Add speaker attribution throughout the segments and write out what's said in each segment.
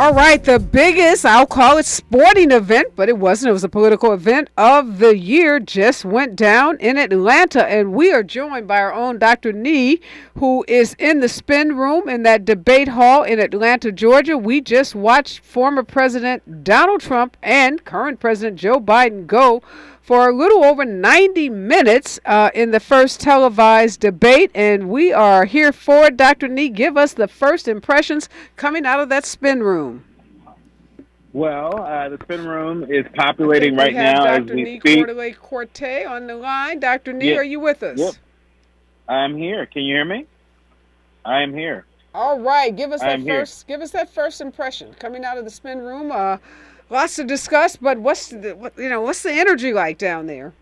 Speaker 1: All right, the biggest, I'll call it sporting event, but it wasn't. It was a political event of the year, just went down in Atlanta. And we are joined by our own Dr. Nee, who is in the spin room in that debate hall in Atlanta, Georgia. We just watched former President Donald Trump and current President Joe Biden go for a little over 90 minutes in the first televised debate. And we are here for it. Dr. Nee, give us the first impressions coming out of that spin room.
Speaker 2: Well, the spin room is populating right now as we speak.
Speaker 1: Dr. Nee Corte on the line. Dr. Nee,
Speaker 2: Yep.
Speaker 1: are you with us?
Speaker 2: Yep, I'm here. Can you hear me? I am here.
Speaker 1: All right, give us that first impression coming out of the spin room. Lots to discuss, but what's the energy like down there?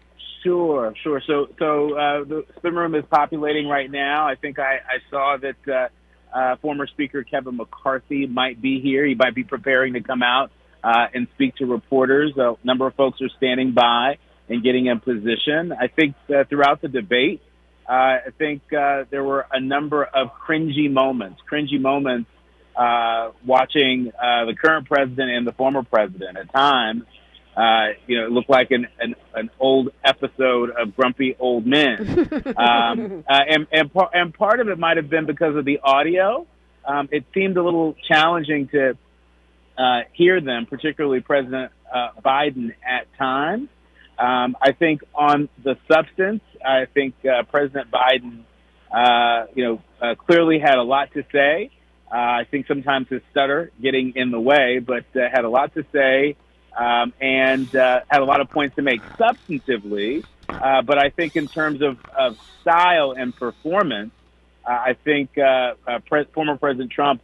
Speaker 2: Sure. So the spin room is populating right now. I think I saw that former Speaker Kevin McCarthy might be here. He might be preparing to come out and speak to reporters. A number of folks are standing by and getting in position. I think throughout the debate, I think there were a number of cringy moments watching the current president and the former president. At times, it looked like an old episode of Grumpy Old Men. And part of it might have been because of the audio. It seemed a little challenging to hear them, particularly President Biden at times. I think on the substance, I think President Biden, clearly had a lot to say. I think sometimes his stutter getting in the way, but had a lot to say and had a lot of points to make substantively. But I think in terms of style and performance, I think former President Trump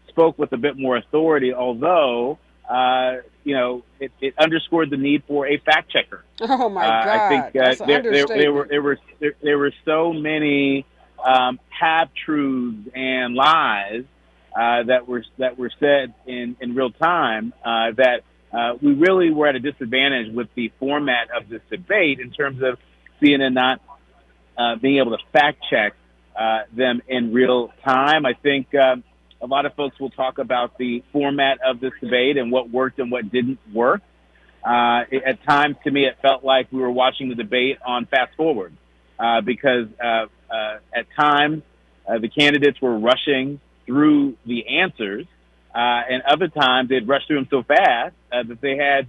Speaker 2: spoke with a bit more authority, although it underscored the need for a fact checker.
Speaker 1: Oh my God!
Speaker 2: I think there were so many half truths and lies that were said in real time that we really were at a disadvantage with the format of this debate in terms of CNN not being able to fact check them in real time. I think a lot of folks will talk about the format of this debate and what worked and what didn't work. At times, to me, it felt like we were watching the debate on fast forward because at times the candidates were rushing through the answers, and other times they'd rush through them so fast that they had,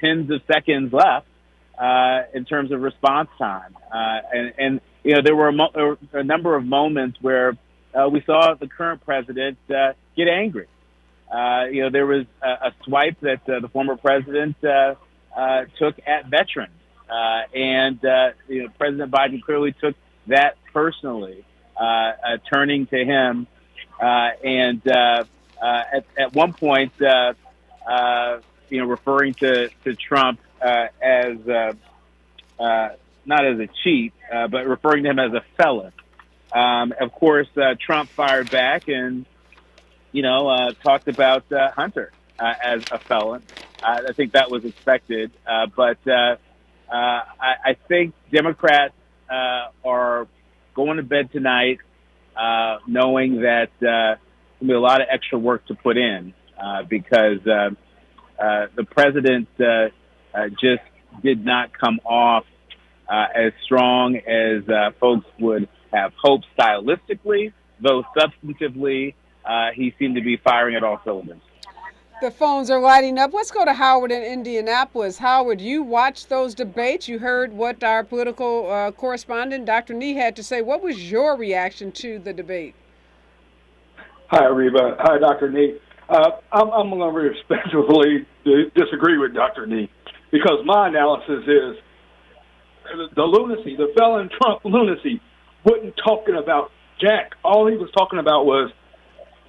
Speaker 2: tens of seconds left in terms of response time. And there were a number of moments where we saw the current president get angry. There was a swipe that the former president took at veterans, and President Biden clearly took that personally, turning to him and at one point, referring to Trump as not as a cheat, but referring to him as a felon. Of course, Trump fired back and, talked about Hunter as a felon. I think that was expected. But I think Democrats are going to bed tonight knowing that there's going to be a lot of extra work to put in because the president just did not come off as strong as folks would have hoped stylistically, though substantively he seemed to be firing at all cylinders.
Speaker 1: The phones are lighting up. Let's go to Howard in Indianapolis. Howard, you watched those debates. You heard what our political correspondent, Dr. Nee, had to say. What was your reaction to the debate?
Speaker 3: Hi, Areva. Hi, Dr. Nee. I'm going to respectfully disagree with Dr. Nee because my analysis is the lunacy, the felon Trump lunacy, wasn't talking about Jack. All he was talking about was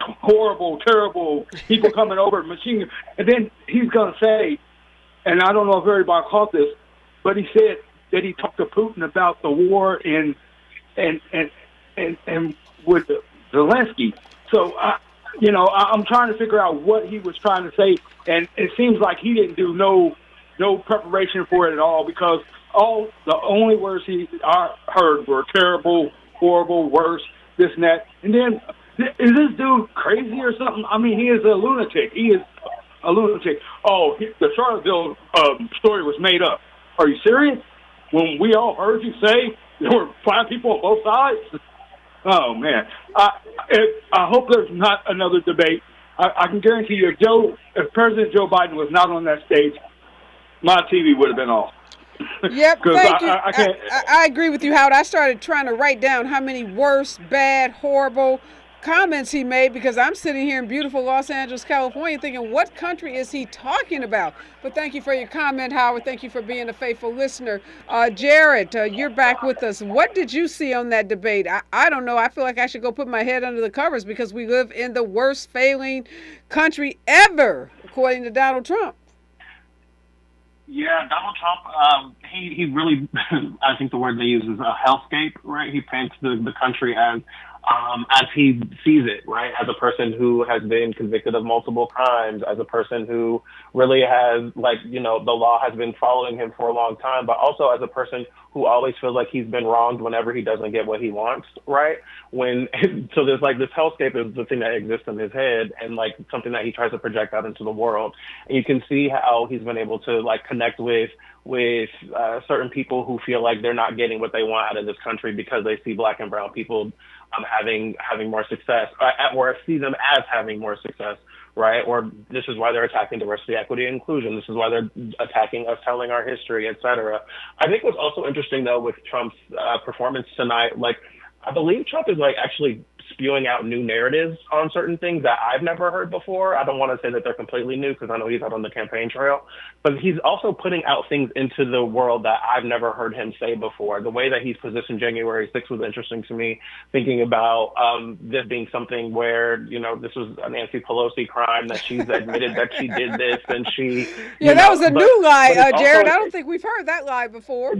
Speaker 3: horrible, terrible people coming over machine gun. And then he's going to say, and I don't know if everybody caught this, but he said that he talked to Putin about the war and with Zelensky. So I'm trying to figure out what he was trying to say, and it seems like he didn't do no preparation for it at all because the only words I heard were terrible, horrible, worse, this and that. And then is this dude crazy or something? I mean, he is a lunatic. He is a lunatic. Oh, the Charlottesville story was made up. Are you serious? When we all heard you say there were black people on both sides? Oh, man. I hope there's not another debate. I can guarantee you, if President Joe Biden was not on that stage, my TV would have been off.
Speaker 1: Yep, thank you.
Speaker 3: I can't.
Speaker 1: I agree with you, Howard. I started trying to write down how many worse, bad, horrible comments he made because I'm sitting here in beautiful Los Angeles, California thinking, what country is he talking about? But thank you for your comment, Howard. Thank you for being a faithful listener. Jared, you're back with us. What did you see on that debate? I don't know. I feel like I should go put my head under the covers because we live in the worst failing country ever, according to Donald Trump.
Speaker 4: Yeah, Donald Trump, he really, I think the word they use is a hellscape, right? He paints the country as he sees it, right? As a person who has been convicted of multiple crimes, as a person who really has, the law has been following him for a long time, but also as a person who always feels like he's been wronged whenever he doesn't get what he wants, right? So there's this hellscape is the thing that exists in his head and something that he tries to project out into the world. And you can see how he's been able to connect with certain people who feel like they're not getting what they want out of this country because they see black and brown people having more success, or see them as having more success, right? Or this is why they're attacking diversity, equity, and inclusion. This is why they're attacking us telling our history, et cetera. I think what's also interesting, though, with Trump's performance tonight, I believe Trump is actually spewing out new narratives on certain things that I've never heard before. I don't want to say that they're completely new because I know he's out on the campaign trail, but he's also putting out things into the world that I've never heard him say before. The way that he's positioned January 6th was interesting to me, thinking about this being something where, this was a Nancy Pelosi crime, that she's admitted that she did this and she...
Speaker 1: Yeah, that was a new lie, Jared. I don't think we've heard that lie before.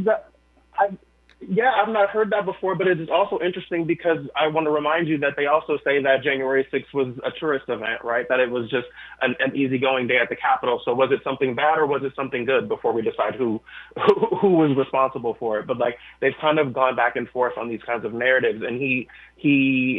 Speaker 4: Yeah, I've not heard that before, but it is also interesting because I want to remind you that they also say that January 6th was a tourist event, right? That it was just an easygoing day at the Capitol. So was it something bad or was it something good before we decide who was responsible for it? But they've kind of gone back and forth on these kinds of narratives, and he's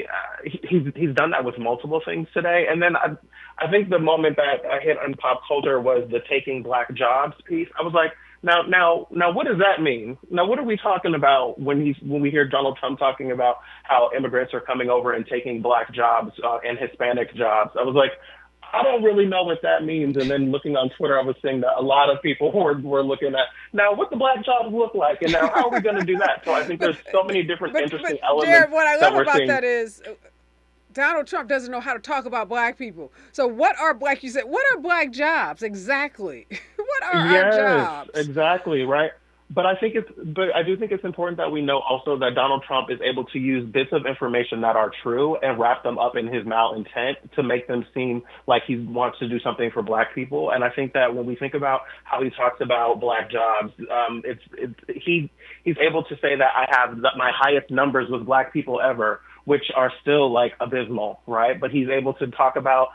Speaker 4: done that with multiple things today. And then I think the moment that I hit on pop culture was the taking black jobs piece. I was like, Now, what does that mean? Now, what are we talking about when we hear Donald Trump talking about how immigrants are coming over and taking black jobs and Hispanic jobs? I was like, I don't really know what that means. And then looking on Twitter, I was seeing that a lot of people were looking at, now, what the black jobs look like, and now how are we going to do that? So I think there's so many different interesting elements.
Speaker 1: Jared, what I love
Speaker 4: that
Speaker 1: about that is Donald Trump doesn't know how to talk about black people. So what are black jobs exactly? What are our jobs?
Speaker 4: Exactly, right? But I do think it's important that we know also that Donald Trump is able to use bits of information that are true and wrap them up in his malintent to make them seem like he wants to do something for black people. And I think that when we think about how he talks about black jobs, he's able to say that I have my highest numbers with black people ever, which are still abysmal, right? But he's able to talk about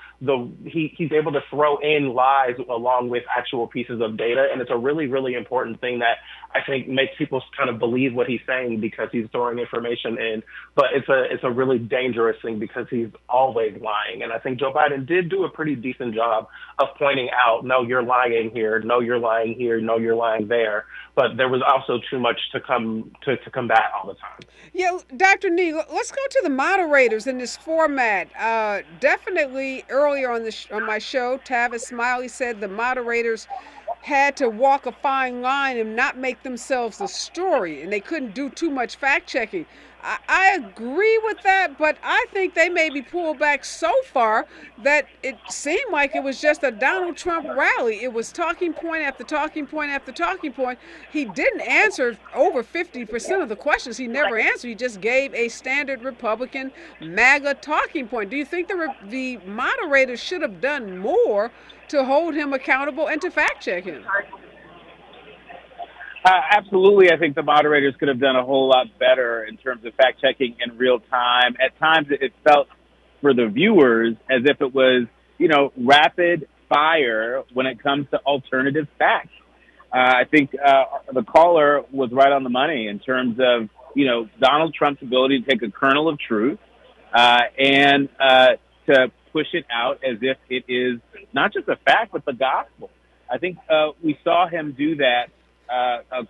Speaker 4: he's able to throw in lies along with actual pieces of data. And it's a really, really important thing that I think makes people kind of believe what he's saying because he's throwing information in. But it's a really dangerous thing because he's always lying. And I think Joe Biden did do a pretty decent job of pointing out, no, you're lying here. No, you're lying here. No, you're lying there. But there was also too much to combat all the time.
Speaker 1: Yeah, Dr. Nee, let's go to the moderators in this format. Definitely earlier on my show, Tavis Smiley said the moderators had to walk a fine line and not make themselves a story, and they couldn't do too much fact checking. I agree with that, but I think they maybe pulled back so far that it seemed like it was just a Donald Trump rally. It was talking point after talking point after talking point. He didn't answer over 50% of the questions. He never answered. He just gave a standard Republican MAGA talking point. Do you think the moderators should have done more to hold him accountable and to fact check him?
Speaker 2: Absolutely. I think the moderators could have done a whole lot better in terms of fact checking in real time. At times it felt for the viewers as if it was, rapid fire when it comes to alternative facts. I think the caller was right on the money in terms of, Donald Trump's ability to take a kernel of truth and to push it out as if it is not just a fact, but the gospel. I think we saw him do that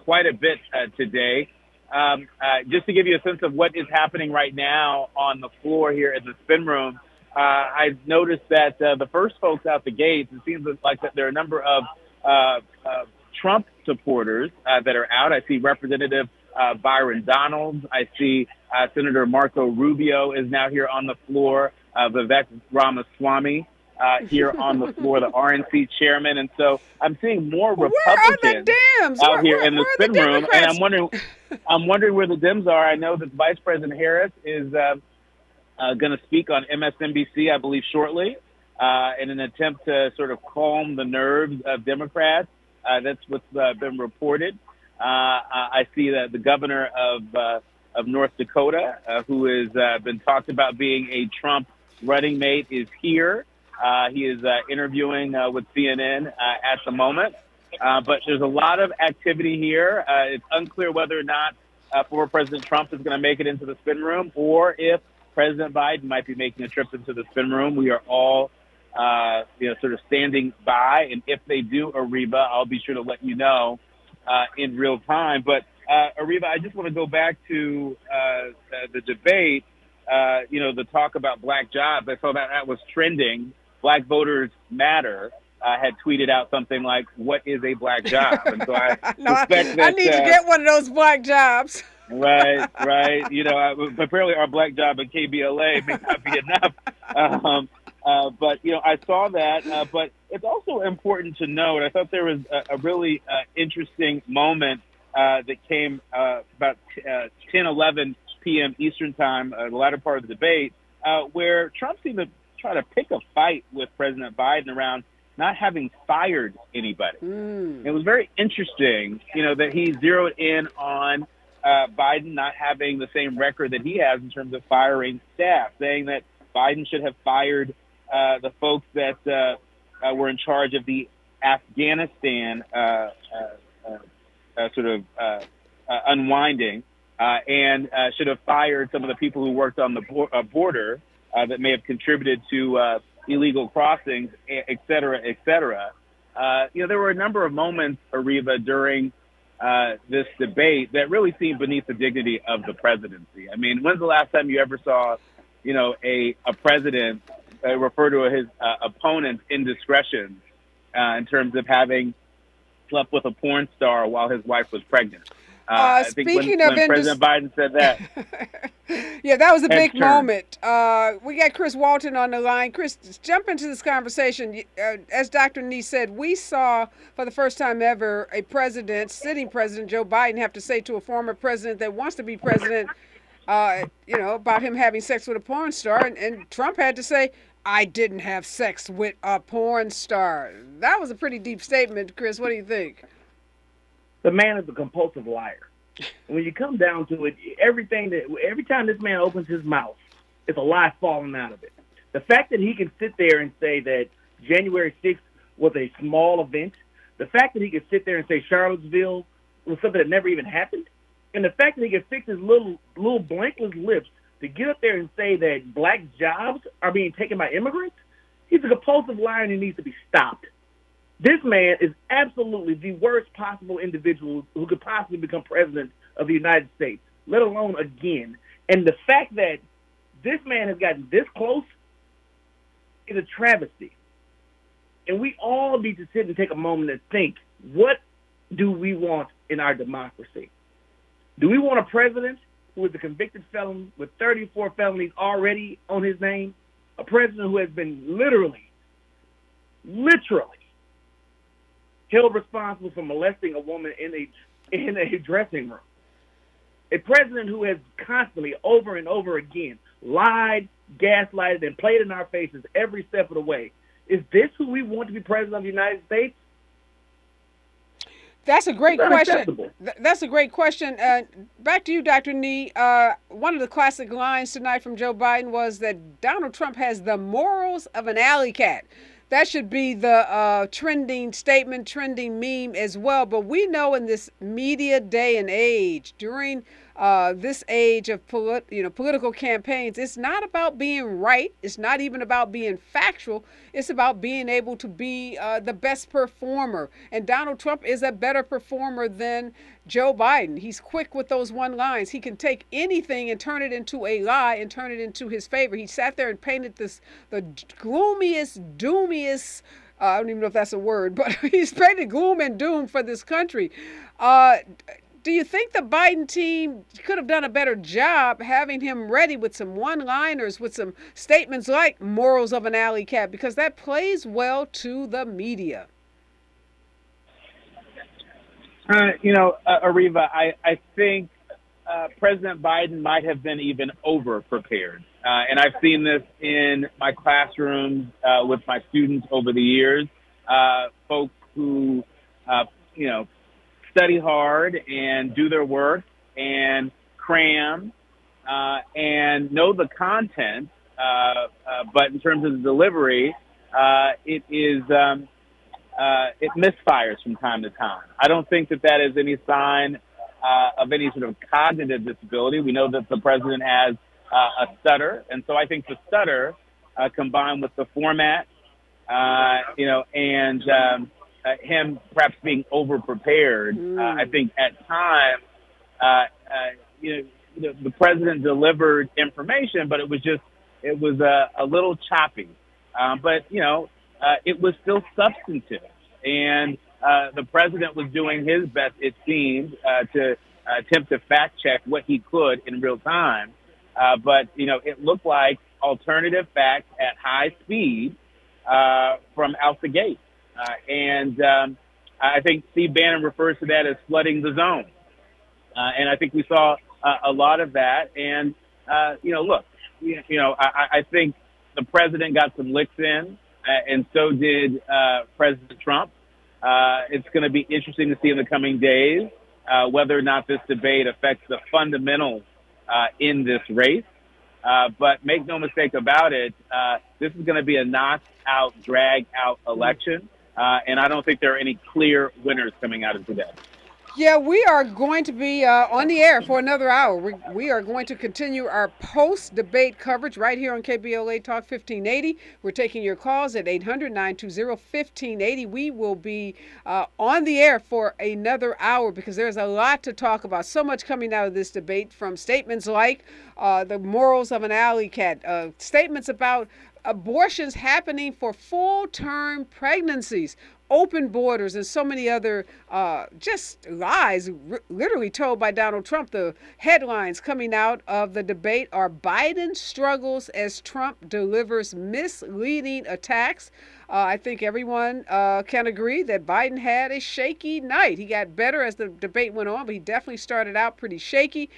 Speaker 2: quite a bit today. Just to give you a sense of what is happening right now on the floor here in the spin room, I've noticed that the first folks out the gates, it seems like that there are a number of Trump supporters that are out. I see Representative Byron Donalds. I see Senator Marco Rubio is now here on the floor. Vivek Ramaswamy here on the floor, the RNC chairman. And so I'm seeing more Republicans out here in the spin room. And I'm wondering where the Dems are. I know that Vice President Harris is going to speak on MSNBC, I believe, shortly, in an attempt to sort of calm the nerves of Democrats. That's what's been reported. I see that the governor of North Dakota, who has been talked about being a Trump running mate, is here. He is interviewing with CNN at the moment. But there's a lot of activity here. It's unclear whether or not former President Trump is going to make it into the spin room, or if President Biden might be making a trip into the spin room. We are all, sort of standing by. And if they do, Areva, I'll be sure to let you know in real time. But Areva, I just want to go back to the debate. The talk about black jobs. I saw that was trending. Black Voters Matter had tweeted out something like, "What is a black job?" And so I suspect that
Speaker 1: I need to get one of those black jobs.
Speaker 2: Right. Apparently our black job at KBLA may not be enough. But I saw that. But it's also important to note, I thought there was a really interesting moment that came about 10:11 p.m. Eastern time, the latter part of the debate, where Trump seemed to try to pick a fight with President Biden around not having fired anybody. It was very interesting, that he zeroed in on Biden not having the same record that he has in terms of firing staff, saying that Biden should have fired the folks that were in charge of the Afghanistan unwinding, and should have fired some of the people who worked on the border that may have contributed to illegal crossings, et cetera, et cetera. There were a number of moments, Areva, during this debate that really seemed beneath the dignity of the presidency. I mean, when's the last time you ever saw, a president refer to his opponent's indiscretions in terms of having slept with a porn star while his wife was pregnant? I think when President Biden said that.
Speaker 1: Yeah, that was a big moment. We got Chris Walton on the line. Chris, jump into this conversation. As Dr. Nee said, we saw for the first time ever a president, sitting president Joe Biden, have to say to a former president that wants to be president, about him having sex with a porn star. And Trump had to say, "I didn't have sex with a porn star." That was a pretty deep statement. Chris, what do you think?
Speaker 5: The man is a compulsive liar. When you come down to it, every time this man opens his mouth, it's a lie falling out of it. The fact that he can sit there and say that January 6th was a small event, the fact that he can sit there and say Charlottesville was something that never even happened, and the fact that he can fix his little blankless lips to get up there and say that black jobs are being taken by immigrants, he's a compulsive liar and he needs to be stopped. This man is absolutely the worst possible individual who could possibly become president of the United States, let alone again. And the fact that this man has gotten this close is a travesty. And we all need to sit and take a moment and think, what do we want in our democracy? Do we want a president who is a convicted felon with 34 felonies already on his name? A president who has been literally held responsible for molesting a woman in a dressing room. A president who has constantly, over and over again, lied, gaslighted, and played in our faces every step of the way. Is this who we want to be president of the United States?
Speaker 1: That's a great question. That's a great question. Back to you, Dr. Nee. One of the classic lines tonight from Joe Biden was that Donald Trump has the morals of an alley cat. That should be the trending statement, trending meme as well. But we know in this media day and age, during this age of political campaigns, it's not about being right. It's not even about being factual. It's about being able to be the best performer. And Donald Trump is a better performer than Joe Biden. He's quick with those one lines. He can take anything and turn it into a lie and turn it into his favor. He sat there and painted the gloomiest, doomiest. I don't even know if that's a word, but he's painted gloom and doom for this country. Do you think the Biden team could have done a better job having him ready with some one-liners, with some statements like morals of an alley cat, because that plays well to the media?
Speaker 2: Areva, I think President Biden might have been even over-prepared. And I've seen this in my classrooms with my students over the years, folks who, study hard and do their work and cram and know the content, but in terms of the delivery, it misfires from time to time. I don't think that is any sign of any sort of cognitive disability. We know that the president has a stutter, and so I think the stutter combined with the format, and him perhaps being over-prepared. I think at times, the president delivered information, but it was a little choppy. But it was still substantive. And the president was doing his best, it seemed, to attempt to fact-check what he could in real time. But it looked like alternative facts at high speed from out the gate. And I think Steve Bannon refers to that as flooding the zone. And I think we saw a lot of that. And, look, I think the president got some licks in, and so did President Trump. It's going to be interesting to see in the coming days whether or not this debate affects the fundamentals in this race. But make no mistake about it, this is going to be a knocked-out, drag-out election. And I don't think there are any clear winners coming out of today.
Speaker 1: Yeah, we are going to be on the air for another hour. We are going to continue our post-debate coverage right here on KBLA Talk 1580. We're taking your calls at 800-920-1580. We will be on the air for another hour because there's a lot to talk about. So much coming out of this debate, from statements like the morals of an alley cat, statements about abortions happening for full-term pregnancies, open borders, and so many other just lies literally told by Donald Trump. The headlines coming out of the debate are Biden struggles as Trump delivers misleading attacks. I think everyone can agree that Biden had a shaky night. He got better as the debate went on, but he definitely started out pretty shaky.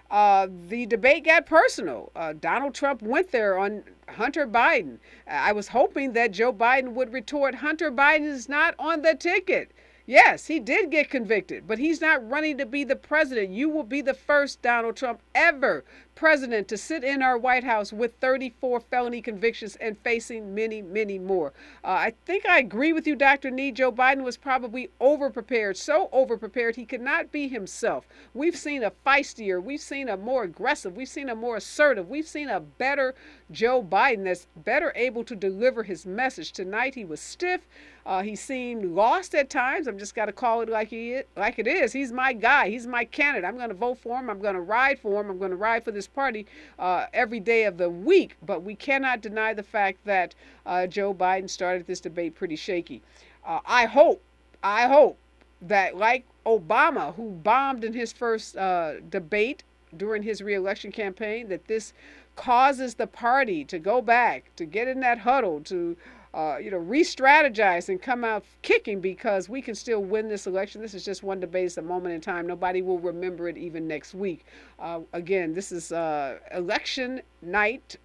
Speaker 1: The debate got personal. Donald Trump went there on Hunter Biden. I was hoping that Joe Biden would retort, Hunter Biden is not on the ticket. Yes, he did get convicted, but he's not running to be the president. You will be the first, Donald Trump, ever president to sit in our White House with 34 felony convictions and facing many, many more. I think I agree with you, Dr. Nee. Joe Biden was probably over-prepared, so over-prepared he could not be himself. We've seen a feistier, we've seen a more aggressive, we've seen a more assertive, we've seen a better Joe Biden that's better able to deliver his message. Tonight he was stiff. He seemed lost at times. I've just got to call it like it is. He's my guy. He's my candidate. I'm going to vote for him. I'm going to ride for him. I'm going to ride for this party every day of the week. But we cannot deny the fact that Joe Biden started this debate pretty shaky. I hope that, like Obama, who bombed in his first debate during his reelection campaign, that this causes the party to go back, to get in that huddle, to re-strategize and come out kicking, because we can still win this election. This is just one debate. It's a moment in time. Nobody will remember it even next week. Again, this is election night.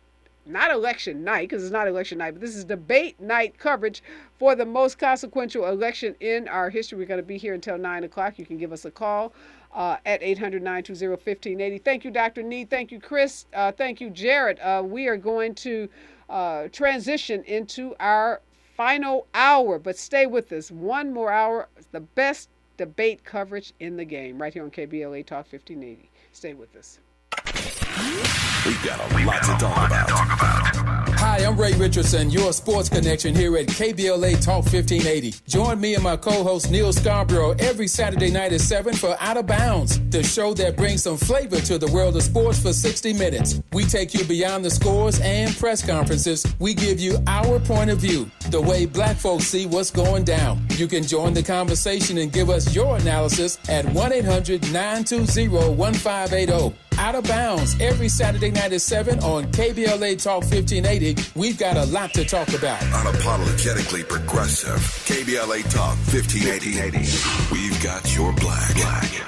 Speaker 1: Not election night, because it's not election night, but this is debate night coverage for the most consequential election in our history. We're going to be here until 9 o'clock. You can give us a call at 800-920-1580. Thank you, Dr. Nee. Thank you, Chris. Thank you, Jared. We are going to transition into our final hour, but stay with us. One more hour, the best debate coverage in the game, right here on KBLA Talk 1580. Stay with us.
Speaker 6: We've got a lot to talk about.
Speaker 7: Hi, I'm Ray Richardson, your sports connection here at KBLA Talk 1580. Join me and my co-host Neil Scarborough every Saturday night at 7 for Out of Bounds, the show that brings some flavor to the world of sports for 60 minutes. We take you beyond the scores and press conferences. We give you our point of view, the way black folks see what's going down. You can join the conversation and give us your analysis at 1-800-920-1580. Out of Bounds every Saturday night at 7 on KBLA Talk 1580. We've got a lot to talk about.
Speaker 6: Unapologetically progressive. KBLA Talk 1580. We've got your black.
Speaker 8: You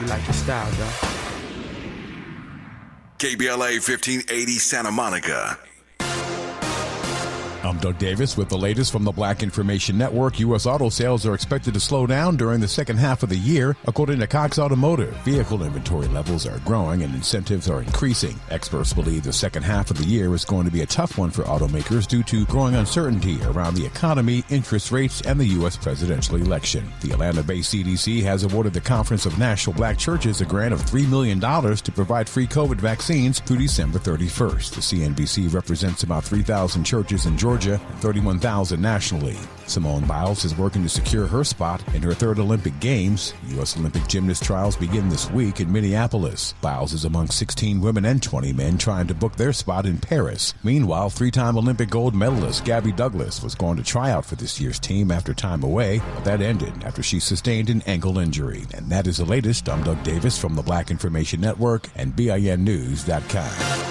Speaker 8: like the style, though.
Speaker 6: KBLA 1580 Santa Monica.
Speaker 9: I'm Doug Davis with the latest from the Black Information Network. U.S. auto sales are expected to slow down during the second half of the year. According to Cox Automotive, vehicle inventory levels are growing and incentives are increasing. Experts believe the second half of the year is going to be a tough one for automakers due to growing uncertainty around the economy, interest rates, and the U.S. presidential election. The Atlanta-based CDC has awarded the Conference of National Black Churches a grant of $3 million to provide free COVID vaccines through December 31st. The CNBC represents about 3,000 churches in Georgia and 31,000 nationally. Simone Biles is working to secure her spot in her third Olympic Games. U.S. Olympic gymnast trials begin this week in Minneapolis. Biles is among 16 women and 20 men trying to book their spot in Paris. Meanwhile, three-time Olympic gold medalist Gabby Douglas was going to try out for this year's team after time away, but that ended after she sustained an ankle injury. And that is the latest. I'm Doug Davis from the Black Information Network and BINnews.com.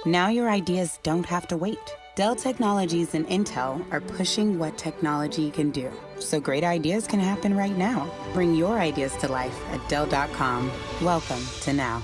Speaker 10: Now your ideas don't have to wait. Dell Technologies and Intel are pushing what technology can do, so great ideas can happen right now. Bring your ideas to life at Dell.com. Welcome to now.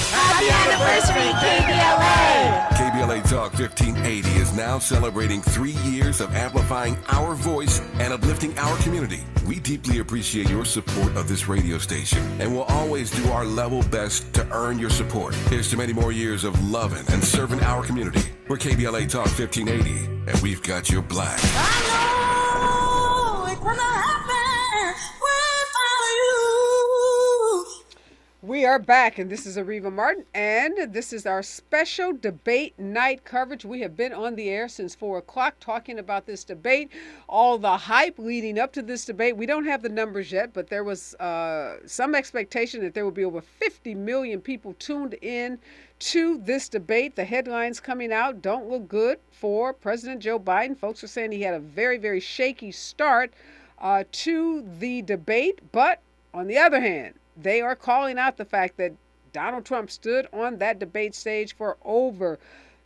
Speaker 11: Happy anniversary, KBLA!
Speaker 6: KBLA Talk 1580 is now celebrating 3 years of amplifying our voice and uplifting our community. We deeply appreciate your support of this radio station and will always do our level best to earn your support. Here's to many more years of loving and serving our community. We're KBLA Talk 1580, and we've got your black.
Speaker 11: I know it's gonna happen without you.
Speaker 1: We are back, and this is Areva Martin, and this is our special debate night coverage. We have been on the air since 4 o'clock talking about this debate, all the hype leading up to this debate. We don't have the numbers yet, but there was some expectation that there would be over 50 million people tuned in to this debate. The headlines coming out don't look good for President Joe Biden. Folks are saying he had a very, very shaky start to the debate, but on the other hand, they are calling out the fact that Donald Trump stood on that debate stage for over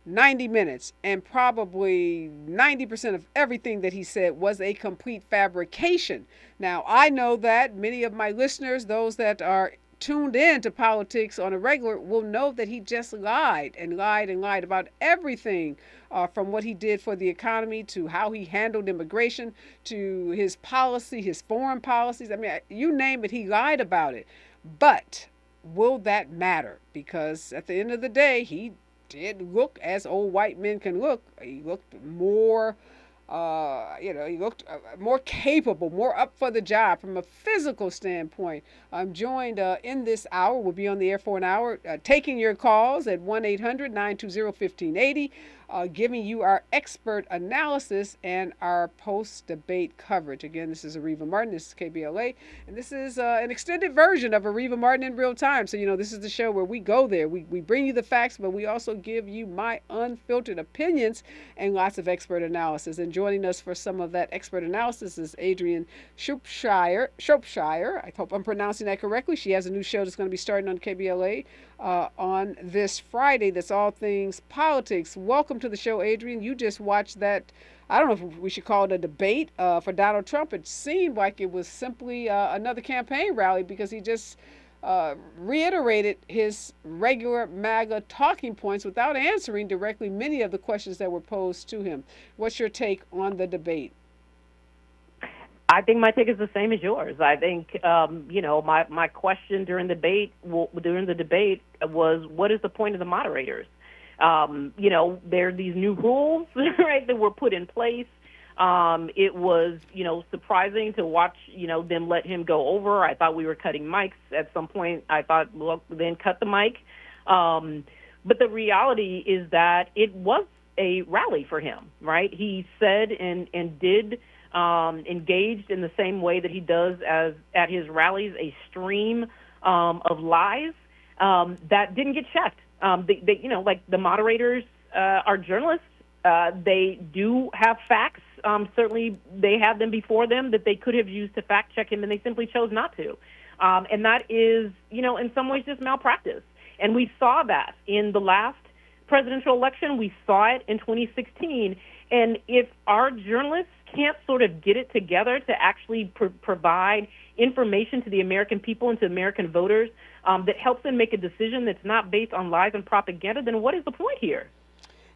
Speaker 1: 90 minutes, and probably 90% of everything that he said was a complete fabrication. Now, I know that many of my listeners, those that are tuned in to politics on a regular, will know that he just lied and lied and lied about everything, from what he did for the economy to how he handled immigration to his policy, his foreign policies. I mean, you name it, he lied about it. But will that matter? Because at the end of the day, he did look as old white men can look. He looked more he looked more capable, more up for the job from a physical standpoint. I'm joined in this hour. We'll be on the air for an hour, taking your calls at 1-800-920-1580, giving you our expert analysis and our post-debate coverage. Again, this is Areva Martin. This is KBLA, and this is an extended version of Areva Martin in real time. So, this is the show where we go there. We bring you the facts, but we also give you my unfiltered opinions and lots of expert analysis. And joining us for some of that expert analysis is Adrienne Shropshire. I hope I'm pronouncing that correctly. She has a new show that's going to be starting on KBLA on this Friday. That's all things politics. Welcome to the show, Adrienne. You just watched that. I don't know if we should call it a debate for Donald Trump. It seemed like it was simply another campaign rally because he just reiterated his regular MAGA talking points without answering directly many of the questions that were posed to him. What's your take on the debate?
Speaker 12: I think my take is the same as yours. I think, my question during the debate was, what is the point of the moderators? There are these new rules, right, that were put in place. It was, surprising to watch, them let him go over. I thought we were cutting mics at some point. I thought, well, then cut the mic. But the reality is that it was a rally for him, right? He said and did engaged in the same way that he does as at his rallies, a stream of lies that didn't get checked. Like the moderators are journalists. They do have facts. Certainly they have them before them that they could have used to fact check him, and they simply chose not to. And that is, in some ways just malpractice. And we saw that in the last presidential election. We saw it in 2016. And if our journalists can't sort of get it together to actually provide information to the American people and to American voters that helps them make a decision that's not based on lies and propaganda, then what is the point here?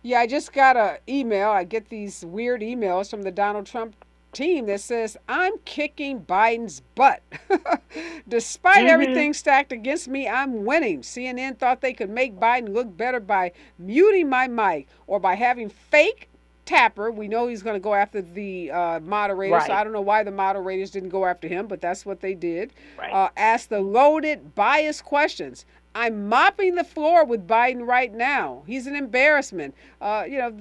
Speaker 1: Yeah, I just got an email. I get these weird emails from the Donald Trump team that says, I'm kicking Biden's butt. Despite everything stacked against me, I'm winning. CNN thought they could make Biden look better by muting my mic or by having fake Tapper. We know he's going to go after the moderators.
Speaker 12: Right.
Speaker 1: So I don't know why the moderators didn't go after him, but that's what they did.
Speaker 12: Right.
Speaker 1: Ask the loaded, biased questions. I'm mopping the floor with Biden right now. He's an embarrassment.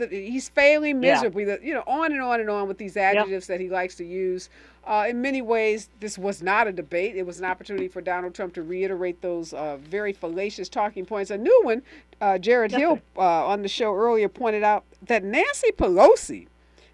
Speaker 1: He's failing miserably. On and on and on with these adjectives that he likes to use. In many ways, this was not a debate. It was an opportunity for Donald Trump to reiterate those very fallacious talking points. A new one, Jared Hill on the show earlier pointed out that Nancy Pelosi,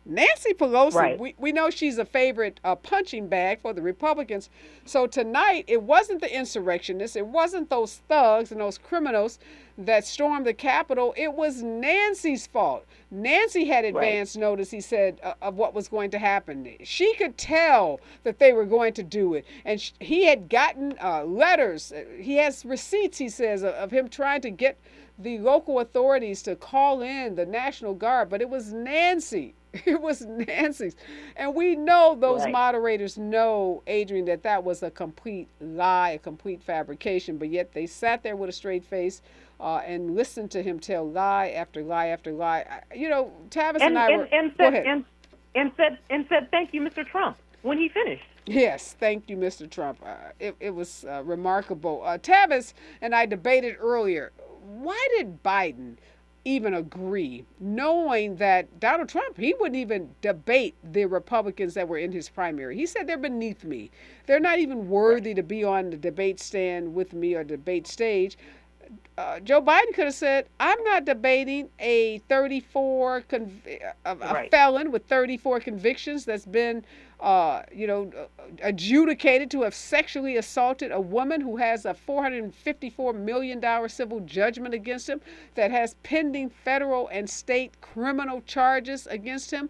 Speaker 12: right.
Speaker 1: we know she's a favorite punching bag for the Republicans. So tonight, it wasn't the insurrectionists. It wasn't those thugs and those criminals that stormed the Capitol. It was Nancy's fault. Nancy had advance notice, he said, of what was going to happen. She could tell that they were going to do it. And he had gotten letters. He has receipts, he says, of him trying to get the local authorities to call in the National Guard. But it was Nancy. It was Nancy's. And we know those moderators know, Adrian, that was a complete lie, a complete fabrication. But yet they sat there with a straight face and listened to him tell lie after lie after lie. Tavis and I were... Go ahead.
Speaker 12: And said, thank you, Mr. Trump, when he finished.
Speaker 1: Yes, thank you, Mr. Trump. It was remarkable. Tavis and I debated earlier, why did Biden even agree, knowing that Donald Trump, he wouldn't even debate the Republicans that were in his primary. He said, they're beneath me. They're not even worthy to be on the debate stand with me or debate stage. Joe Biden could have said, I'm not debating a 34 a felon with 34 convictions that's been adjudicated to have sexually assaulted a woman who has a $454 million civil judgment against him, that has pending federal and state criminal charges against him.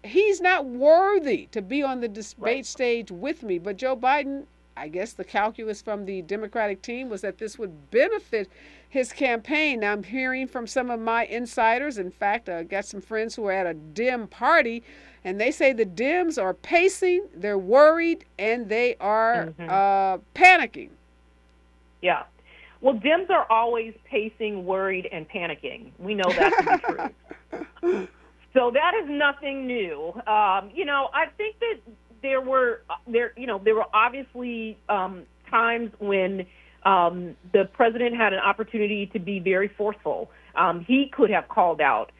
Speaker 1: He's not worthy to be on the debate stage with me. But Joe Biden, I guess the calculus from the Democratic team was that this would benefit his campaign. Now, I'm hearing from some of my insiders. In fact, I got some friends who are at a Dem party, and they say the Dems are pacing, they're worried, and they are panicking.
Speaker 12: Yeah. Well, Dems are always pacing, worried, and panicking. We know that to be true. So that is nothing new. I think that there were obviously times when the president had an opportunity to be very forceful. He could have called out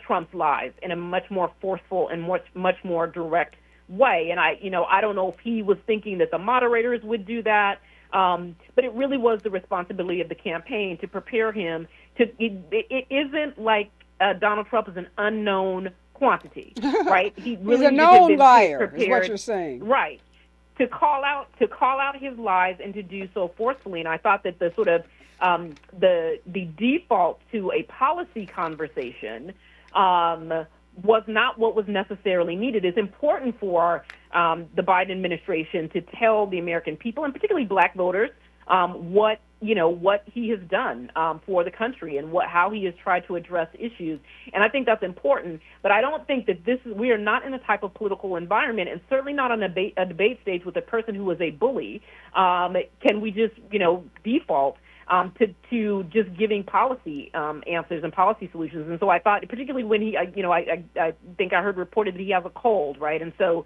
Speaker 12: Trump's lies in a much more forceful and much more direct way. And I don't know if he was thinking that the moderators would do that, but it really was the responsibility of the campaign to prepare him to. It isn't like Donald Trump is an unknown quantity, right? He's
Speaker 1: a known liar, is what you're saying,
Speaker 12: right? To call out his lies and to do so forcefully. And I thought that the sort of the default to a policy conversation was not what was necessarily needed. It's important for the Biden administration to tell the American people, and particularly Black voters, what he has done for the country and how he has tried to address issues. And I think that's important. But I don't think that we are not in a type of political environment, and certainly not on a debate stage with a person who is a bully. Can we just, default to just giving policy answers and policy solutions. And so I thought, particularly when he, I think I heard reported that he has a cold, right? And so,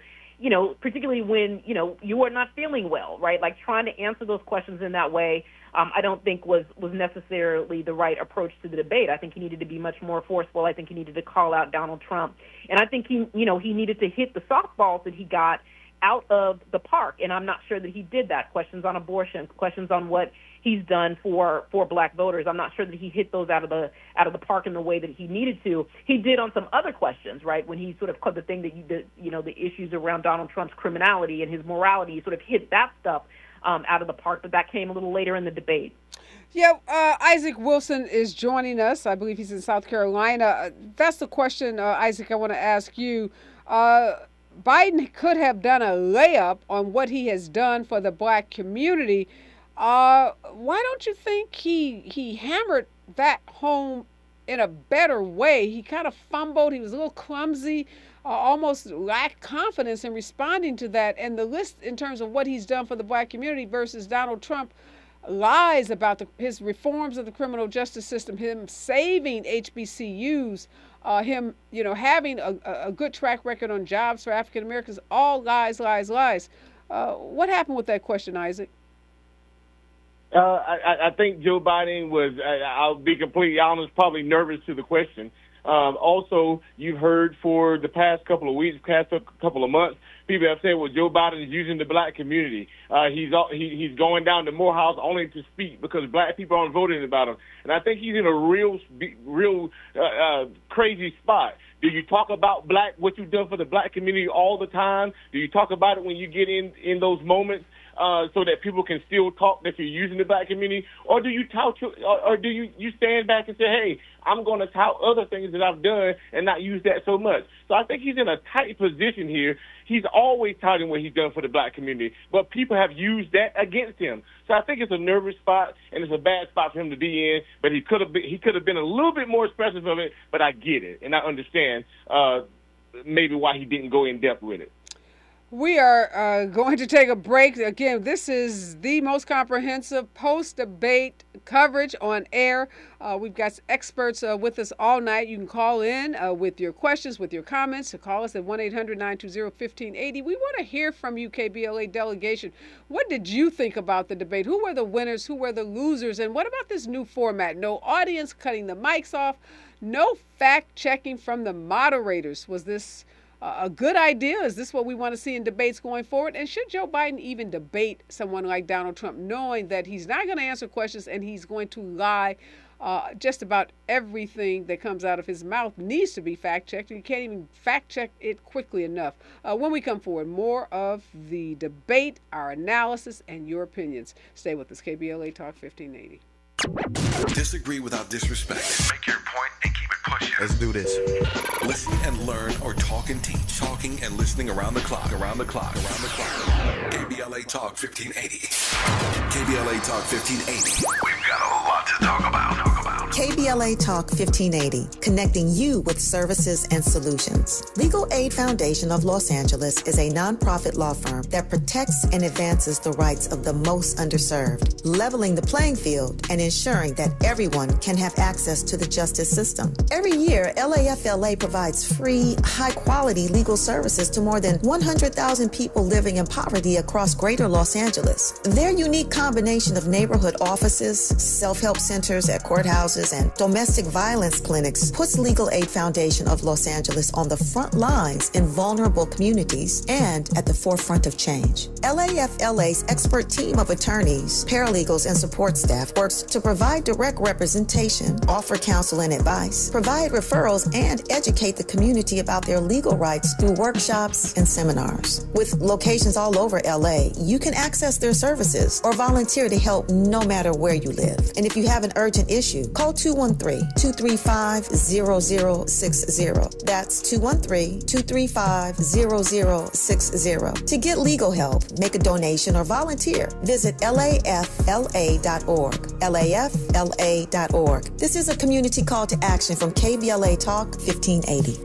Speaker 12: particularly when, you are not feeling well, right? Like trying to answer those questions in that way, I don't think was necessarily the right approach to the debate. I think he needed to be much more forceful. I think he needed to call out Donald Trump. And I think he needed to hit the softballs that he got out of the park. And I'm not sure that he did that. Questions on abortion, questions on what he's done for black voters. I'm not sure that he hit those out of the park in the way that he needed to. He did on some other questions, right? When he sort of caught the thing the issues around Donald Trump's criminality and his morality, he sort of hit that stuff out of the park, but that came a little later in the debate.
Speaker 1: Yeah, Isaac Wilson is joining us. I believe he's in South Carolina. That's the question, Isaac, I want to ask you. Biden could have done a layup on what he has done for the black community. Why don't you think he hammered that home in a better way? He kind of fumbled. He was a little clumsy, almost lacked confidence in responding to that. And the list in terms of what he's done for the black community versus Donald Trump lies about his reforms of the criminal justice system, him saving HBCUs, him, having a good track record on jobs for African Americans, all lies. What happened with that question, Isaac?
Speaker 13: I think Joe Biden was, I'll be completely honest, probably nervous to the question. Also, you've heard for the past couple of weeks, past couple of months, people have said, well, Joe Biden is using the black community. He's going down to Morehouse only to speak because black people aren't voting about him. And I think he's in a real crazy spot. Do you talk about what you've done for the black community all the time? Do you talk about it when you get in those moments? So that people can still talk that you're using the black community, or do you you stand back and say, hey, I'm going to tout other things that I've done and not use that so much? So I think he's in a tight position here. He's always touting what he's done for the black community, but people have used that against him. So I think it's a nervous spot and it's a bad spot for him to be in. But he could have been a little bit more expressive of it. But I get it and I understand maybe why he didn't go in depth with it.
Speaker 1: We are going to take a break. Again, this is the most comprehensive post-debate coverage on air. We've got experts with us all night. You can call in with your questions, with your comments. So call us at 1-800-920-1580. We want to hear from you, KBLA delegation. What did you think about the debate? Who were the winners? Who were the losers? And what about this new format? No audience cutting the mics off. No fact-checking from the moderators. Was this a good idea? Is this what we want to see in debates going forward? And should Joe Biden even debate someone like Donald Trump, knowing that he's not going to answer questions and he's going to lie? Just about everything that comes out of his mouth needs to be fact-checked. You can't even fact-check it quickly enough. When we come forward, more of the debate, our analysis, and your opinions. Stay with us. KBLA Talk 1580.
Speaker 6: Disagree without disrespect. Make your point and keep it pushing.
Speaker 14: Let's do this.
Speaker 6: Listen and learn or talk and teach. Talking and listening around the clock. KBLA Talk 1580. KBLA Talk 1580. We've got a lot to talk about.
Speaker 15: KBLA Talk 1580, connecting you with services and solutions. Legal Aid Foundation of Los Angeles is a nonprofit law firm that protects and advances the rights of the most underserved, leveling the playing field and ensuring that everyone can have access to the justice system. Every year, LAFLA provides free, high-quality legal services to more than 100,000 people living in poverty across greater Los Angeles. Their unique combination of neighborhood offices, self-help centers at courthouses, and domestic violence clinics puts Legal Aid Foundation of Los Angeles on the front lines in vulnerable communities and at the forefront of change. LAFLA's expert team of attorneys, paralegals, and support staff works to provide direct representation, offer counsel and advice, provide referrals, and educate the community about their legal rights through workshops and seminars. With locations all over LA, you can access their services or volunteer to help no matter where you live. And if you have an urgent issue, call 213-235-0060. That's 213-235-0060. To get legal help, make a donation, or volunteer, visit LAFLA.org. LAFLA.org. This is a community call to action from KBLA Talk 1580.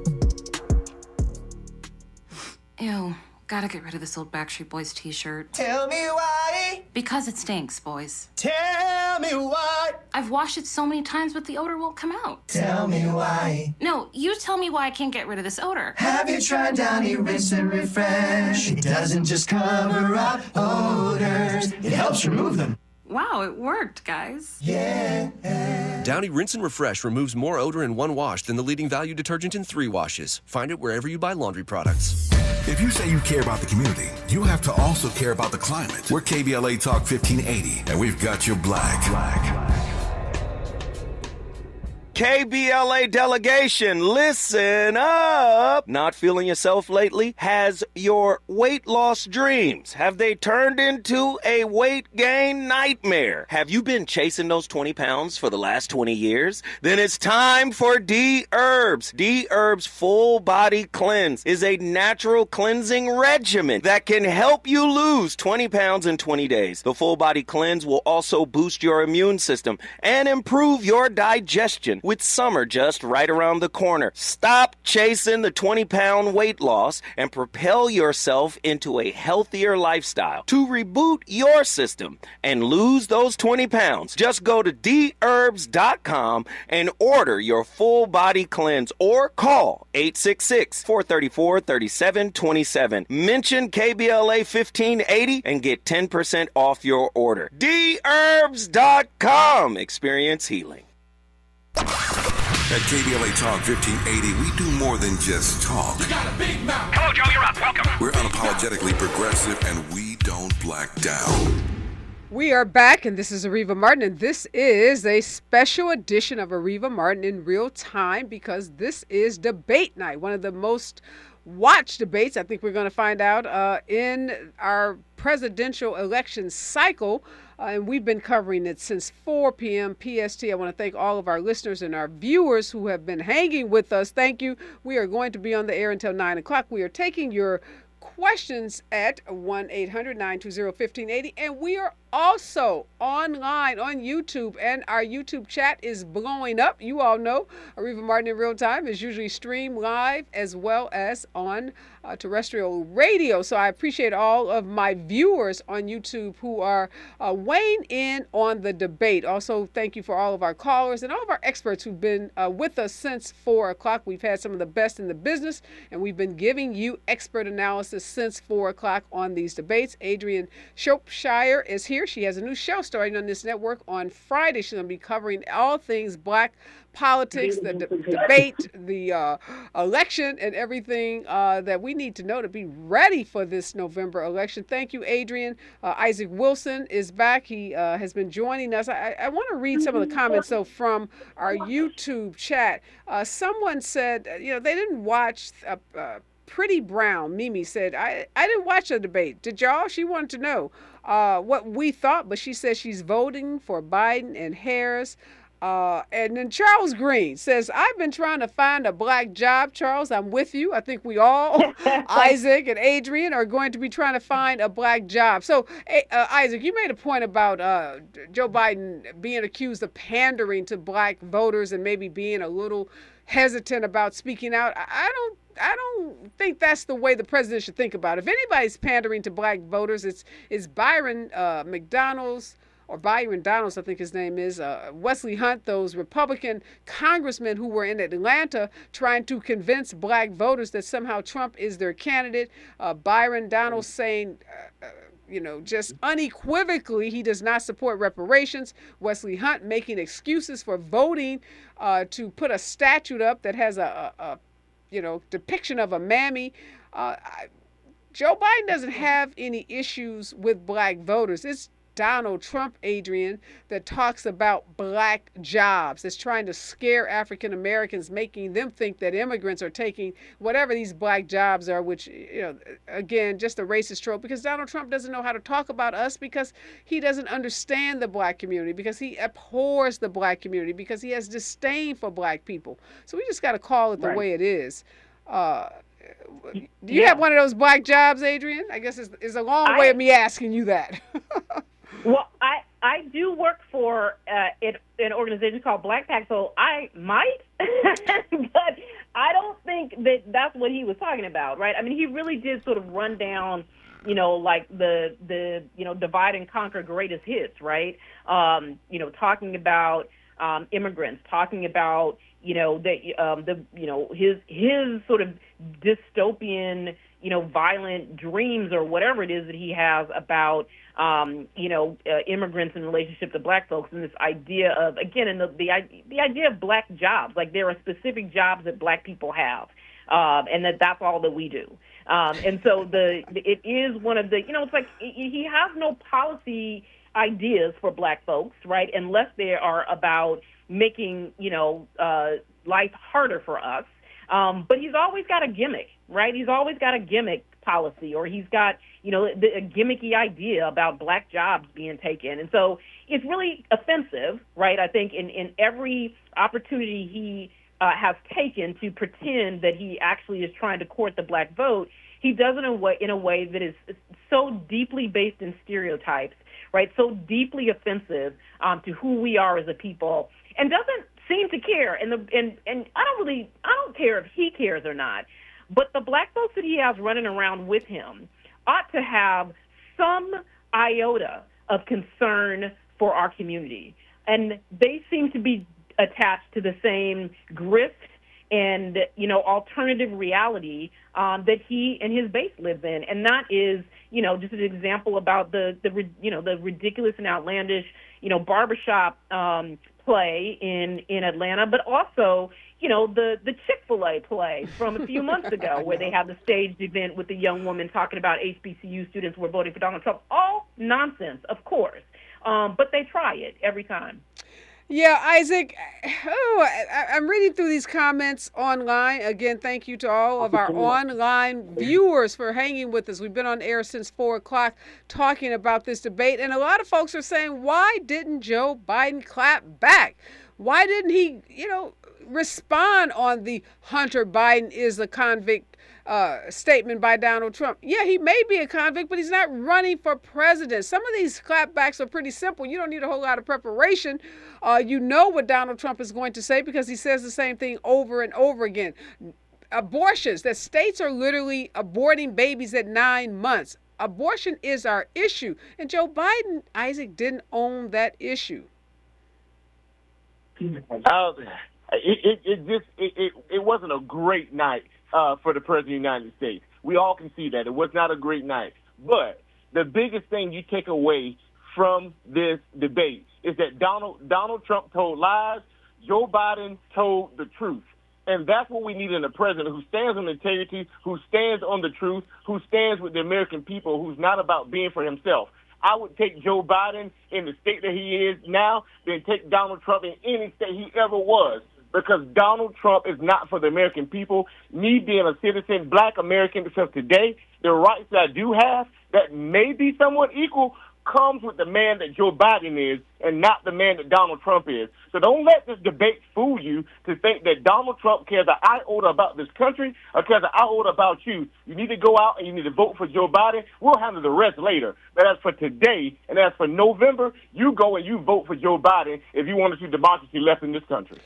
Speaker 16: Ew, gotta get rid of this old Backstreet Boys t-shirt.
Speaker 11: Tell me why.
Speaker 14: Because it stinks, boys.
Speaker 11: Tell me why.
Speaker 14: I've washed it so many times, but the odor won't come out.
Speaker 11: Tell me why.
Speaker 14: No, you tell me why I can't get rid of this odor.
Speaker 11: Have you tried Downy Rinse and Refresh? It doesn't just cover up odors, it helps remove them.
Speaker 14: Wow, it worked, guys.
Speaker 11: Yeah.
Speaker 16: Downy Rinse and Refresh removes more odor in 1 wash than the leading value detergent in 3 washes. Find it wherever you buy laundry products.
Speaker 6: If you say you care about the community, you have to also care about the climate. We're KBLA Talk 1580, and we've got your black.
Speaker 17: KBLA delegation, listen up. Not feeling yourself lately? Has your weight loss dreams, have they turned into a weight gain nightmare? Have you been chasing those 20 pounds for the last 20 years? Then it's time for D-Herbs. D-Herbs Full Body Cleanse is a natural cleansing regimen that can help you lose 20 pounds in 20 days. The Full Body Cleanse will also boost your immune system and improve your digestion. With summer just right around the corner, stop chasing the 20-pound weight loss and propel yourself into a healthier lifestyle. To reboot your system and lose those 20 pounds, just go to dherbs.com and order your full body cleanse or call 866-434-3727. Mention KBLA 1580 and get 10% off your order. dherbs.com. Experience healing.
Speaker 6: At KBLA Talk 1580, we do more than just talk.
Speaker 11: You got a big mouth.
Speaker 6: Hello, Joe, you're up. Welcome. We're unapologetically progressive, and we don't black down.
Speaker 1: We are back, and this is Areva Martin, and this is a special edition of Areva Martin in real time because this is debate night, one of the most watched debates I think we're going to find out in our presidential election cycle. And we've been covering it since 4 p.m. PST. I want to thank all of our listeners and our viewers who have been hanging with us. Thank you. We are going to be on the air until 9 o'clock. We are taking your questions at 1-800-920-1580. And we are also online on YouTube, and our YouTube chat is blowing up. You all know Areva Martin in Real Time is usually streamed live as well as on terrestrial radio. So I appreciate all of my viewers on YouTube who are weighing in on the debate. Also, thank you for all of our callers and all of our experts who've been with us since 4 o'clock. We've had some of the best in the business, and we've been giving you expert analysis since 4 o'clock on these debates. Adrienne Shropshire is here. She has a new show starting on this network on Friday. She's going to be covering all things black politics, the debate, the election, and everything that we need to know to be ready for this November election. Thank you, Adrienne. Isaac Wilson is back. He has been joining us. I want to read some of the comments, though, from our YouTube chat. Someone said, they didn't watch Pretty Brown. Mimi said, I didn't watch the debate. Did y'all? She wanted to know what we thought, but she says she's voting for Biden and Harris. And then Charles Green says, I've been trying to find a black job. Charles, I'm with you. I think we all, Isaac and Adrienne, are going to be trying to find a black job. So, Isaac, you made a point about Joe Biden being accused of pandering to black voters and maybe being a little hesitant about speaking out. I don't think that's the way the president should think about it. If anybody's pandering to black voters, it's Byron Donalds, I think his name is, Wesley Hunt, those Republican congressmen who were in Atlanta trying to convince black voters that somehow Trump is their candidate. Byron Donalds saying, just unequivocally, he does not support reparations. Wesley Hunt making excuses for voting to put a statue up that has a depiction of a mammy. Joe Biden doesn't have any issues with black voters. It's Donald Trump, Adrienne, that talks about black jobs, that's trying to scare African Americans, making them think that immigrants are taking whatever these black jobs are, which, again, just a racist trope, because Donald Trump doesn't know how to talk about us, because he doesn't understand the black community, because he abhors the black community, because he has disdain for black people. So we just got to call it the way it is. Do you have one of those black jobs, Adrienne? I guess it's a long way of me asking you that.
Speaker 12: Well, I do work for an organization called Black Pack, so I might, but I don't think that that's what he was talking about, right? I mean, he really did sort of run down like the divide and conquer greatest hits, right? Talking about immigrants, talking about his sort of dystopian, violent dreams or whatever it is that he has about immigrants in relationship to black folks, and this idea of, again, and the idea of black jobs, like there are specific jobs that black people have, and that's all that we do. And so it is one of the, it's like he has no policy ideas for black folks, right, unless they are about making, life harder for us. But he's always got a gimmick, right? He's always got a gimmick policy, or he's got, a gimmicky idea about black jobs being taken. And so it's really offensive, right? I think in every opportunity he has taken to pretend that he actually is trying to court the black vote, he does it in a way that is so deeply based in stereotypes, right? So deeply offensive to who we are as a people, and doesn't seem to care. And I don't care if he cares or not, but the black folks that he has running around with him ought to have some iota of concern for our community. And they seem to be attached to the same grift and, alternative reality that he and his base lives in. And that is, just an example about the ridiculous and outlandish, barbershop play in Atlanta, but also, the Chick-fil-A play from a few months ago where they had the staged event with the young woman talking about HBCU students who were voting for Donald Trump. All nonsense, of course, but they try it every time.
Speaker 1: Yeah, Isaac, I'm reading through these comments online. Again, thank you to all of our online viewers for hanging with us. We've been on air since 4 o'clock talking about this debate. And a lot of folks are saying, why didn't Joe Biden clap back? Why didn't he, respond on the Hunter Biden is a convict statement by Donald Trump? Yeah, he may be a convict, but he's not running for president. Some of these clapbacks are pretty simple. You don't need a whole lot of preparation. You know what Donald Trump is going to say because he says the same thing over and over again. Abortions, that states are literally aborting babies at 9 months. Abortion is our issue. And Joe Biden, Isaac, didn't own that issue.
Speaker 13: It wasn't a great night for the President of the United States. We all can see that. It was not a great night. But the biggest thing you take away from this debate is that Donald Trump told lies, Joe Biden told the truth. And that's what we need in a president who stands on integrity, who stands on the truth, who stands with the American people, who's not about being for himself. I would take Joe Biden in the state that he is now than take Donald Trump in any state he ever was, because Donald Trump is not for the American people. Me being a citizen, black American, because today the rights that I do have that may be somewhat equal comes with the man that Joe Biden is and not the man that Donald Trump is. So don't let this debate fool you to think that Donald Trump cares an iota about this country or cares an iota about you. You need to go out and you need to vote for Joe Biden. We'll handle the rest later. But as for today and as for November, you go and you vote for Joe Biden if you want to see democracy left in this country.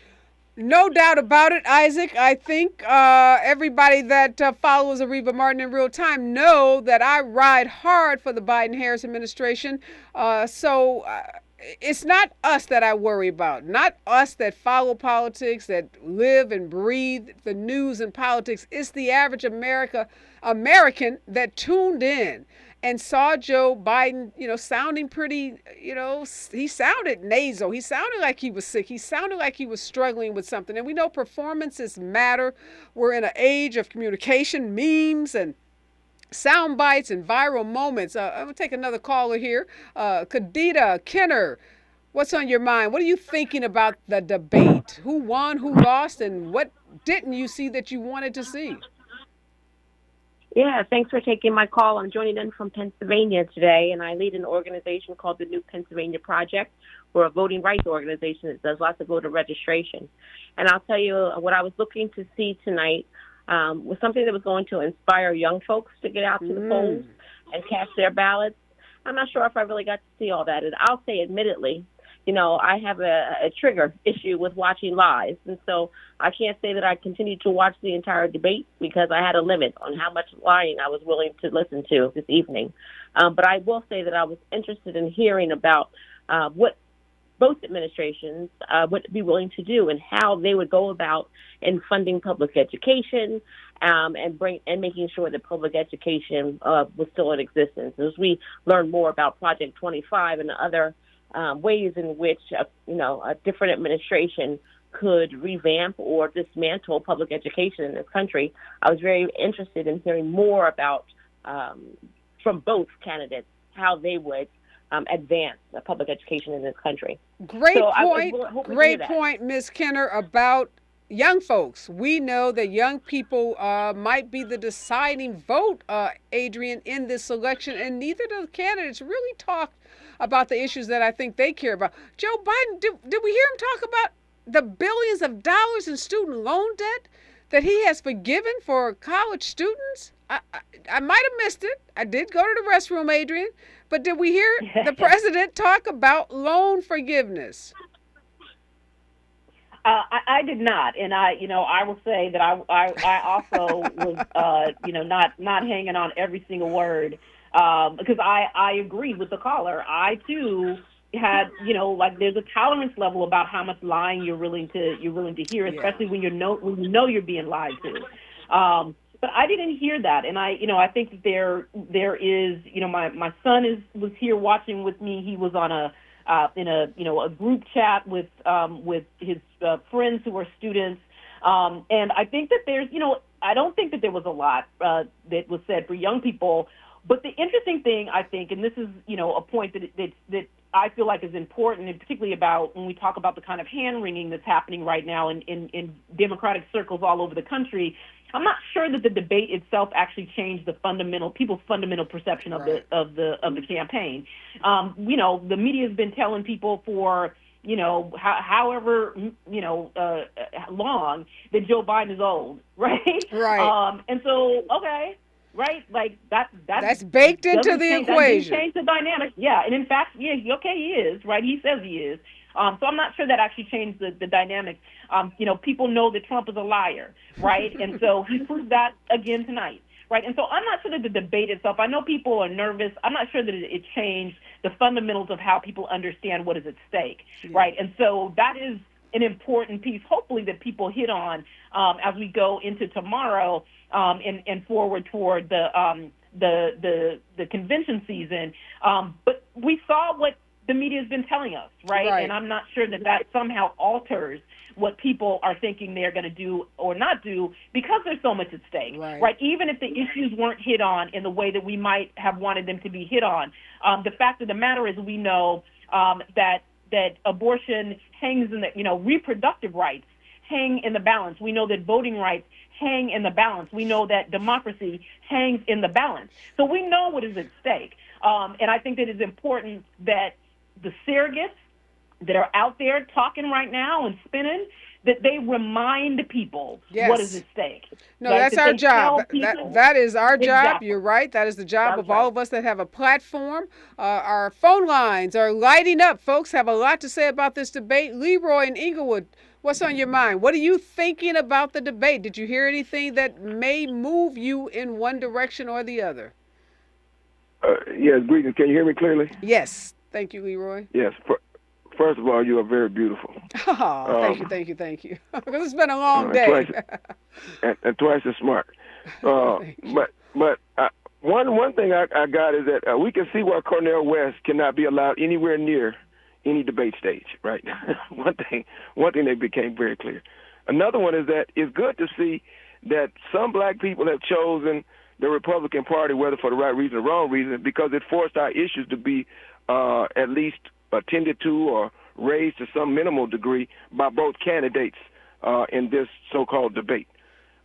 Speaker 1: No doubt about it, Isaac. I think everybody that follows Areva Martin in real time know that I ride hard for the Biden-Harris administration. So it's not us that I worry about, not us that follow politics, that live and breathe the news and politics. It's the average American that tuned in and saw Joe Biden, sounding pretty, he sounded nasal. He sounded like he was sick. He sounded like he was struggling with something. And we know performances matter. We're in an age of communication, memes, and sound bites and viral moments. I'm going to take another caller here. Kadita Kenner, what's on your mind? What are you thinking about the debate? Who won, who lost, and what didn't you see that you wanted to see?
Speaker 18: Yeah, thanks for taking my call. I'm joining in from Pennsylvania today, and I lead an organization called the New Pennsylvania Project. We're a voting rights organization that does lots of voter registration. And I'll tell you what I was looking to see tonight was something that was going to inspire young folks to get out to the polls and cast their ballots. I'm not sure if I really got to see all that. And I'll say, admittedly, I have a trigger issue with watching live. And so I can't say that I continued to watch the entire debate because I had a limit on how much lying I was willing to listen to this evening. But I will say that I was interested in hearing about what both administrations would be willing to do and how they would go about in funding public education and making sure that public education was still in existence. As we learn more about Project 25 and other ways in which a different administration could revamp or dismantle public education in this country, I was very interested in hearing more about from both candidates how they would advance public education in this country.
Speaker 1: Great point, Ms. Kenner, about young folks. We know that young people might be the deciding vote, Adrian, in this election, and neither of the candidates really talked about the issues that I think they care about. Joe Biden, did we hear him talk about the billions of dollars in student loan debt that he has forgiven for college students? I might have missed it. I did go to the restroom, Adrian. But did we hear the president talk about loan forgiveness?
Speaker 12: I did not, and I will say that I also was not hanging on every single word because I agree with the caller. I too had there's a tolerance level about how much lying you're willing to hear, especially when you know you're being lied to. But I didn't hear that, and I think that there is my son was here watching with me. He was on in a group chat with his friends who are students, and I think that there's I don't think that there was a lot that was said for young people. But the interesting thing, I think, and this is a point that I feel like is important, and particularly about when we talk about the kind of hand-wringing that's happening right now in Democratic circles all over the country. I'm not sure that the debate itself actually changed people's fundamental perception of the campaign. The media has been telling people for however long that Joe Biden is old, right?
Speaker 1: Right.
Speaker 12: And so right, like that's
Speaker 1: baked into the equation.
Speaker 12: That didn't change the dynamic. Yeah, and in fact, he is, right? He says he is. So I'm not sure that actually changed the dynamic. People know that Trump is a liar, right? And so he proved that again tonight, right? And so I'm not sure that the debate itself, I know people are nervous. I'm not sure that it changed the fundamentals of how people understand what is at stake, right? And so that is an important piece, hopefully, that people hit on as we go into tomorrow and forward toward the convention season. But we saw what the media has been telling us, right? And I'm not sure that somehow alters what people are thinking they're going to do or not do because there's so much at stake, right? Even if the issues weren't hit on in the way that we might have wanted them to be hit on, the fact of the matter is we know that abortion hangs in the, reproductive rights hang in the balance. We know that voting rights hang in the balance. We know that democracy hangs in the balance. So we know what is at stake. And I think that it's important that the surrogates that are out there talking right now and spinning, that they remind people what is at stake.
Speaker 1: No, that's our job. That is our job.
Speaker 12: Exactly.
Speaker 1: You're right. That is the job of all of us that have a platform. Our phone lines are lighting up. Folks have a lot to say about this debate. Leroy in Inglewood, what's on your mind? What are you thinking about the debate? Did you hear anything that may move you in one direction or the other?
Speaker 19: Yes, greetings. Can you hear me clearly?
Speaker 1: Yes. Thank you, Leroy.
Speaker 19: Yes. First of all, you are very beautiful.
Speaker 1: Oh, thank you. Because it's been a long day.
Speaker 19: and twice as smart. But one thing I got is that we can see why Cornel West cannot be allowed anywhere near any debate stage, right? One thing that became very clear. Another one is that it's good to see that some black people have chosen the Republican Party, whether for the right reason or wrong reason, because it forced our issues to be at least attended to or raised to some minimal degree by both candidates in this so-called debate.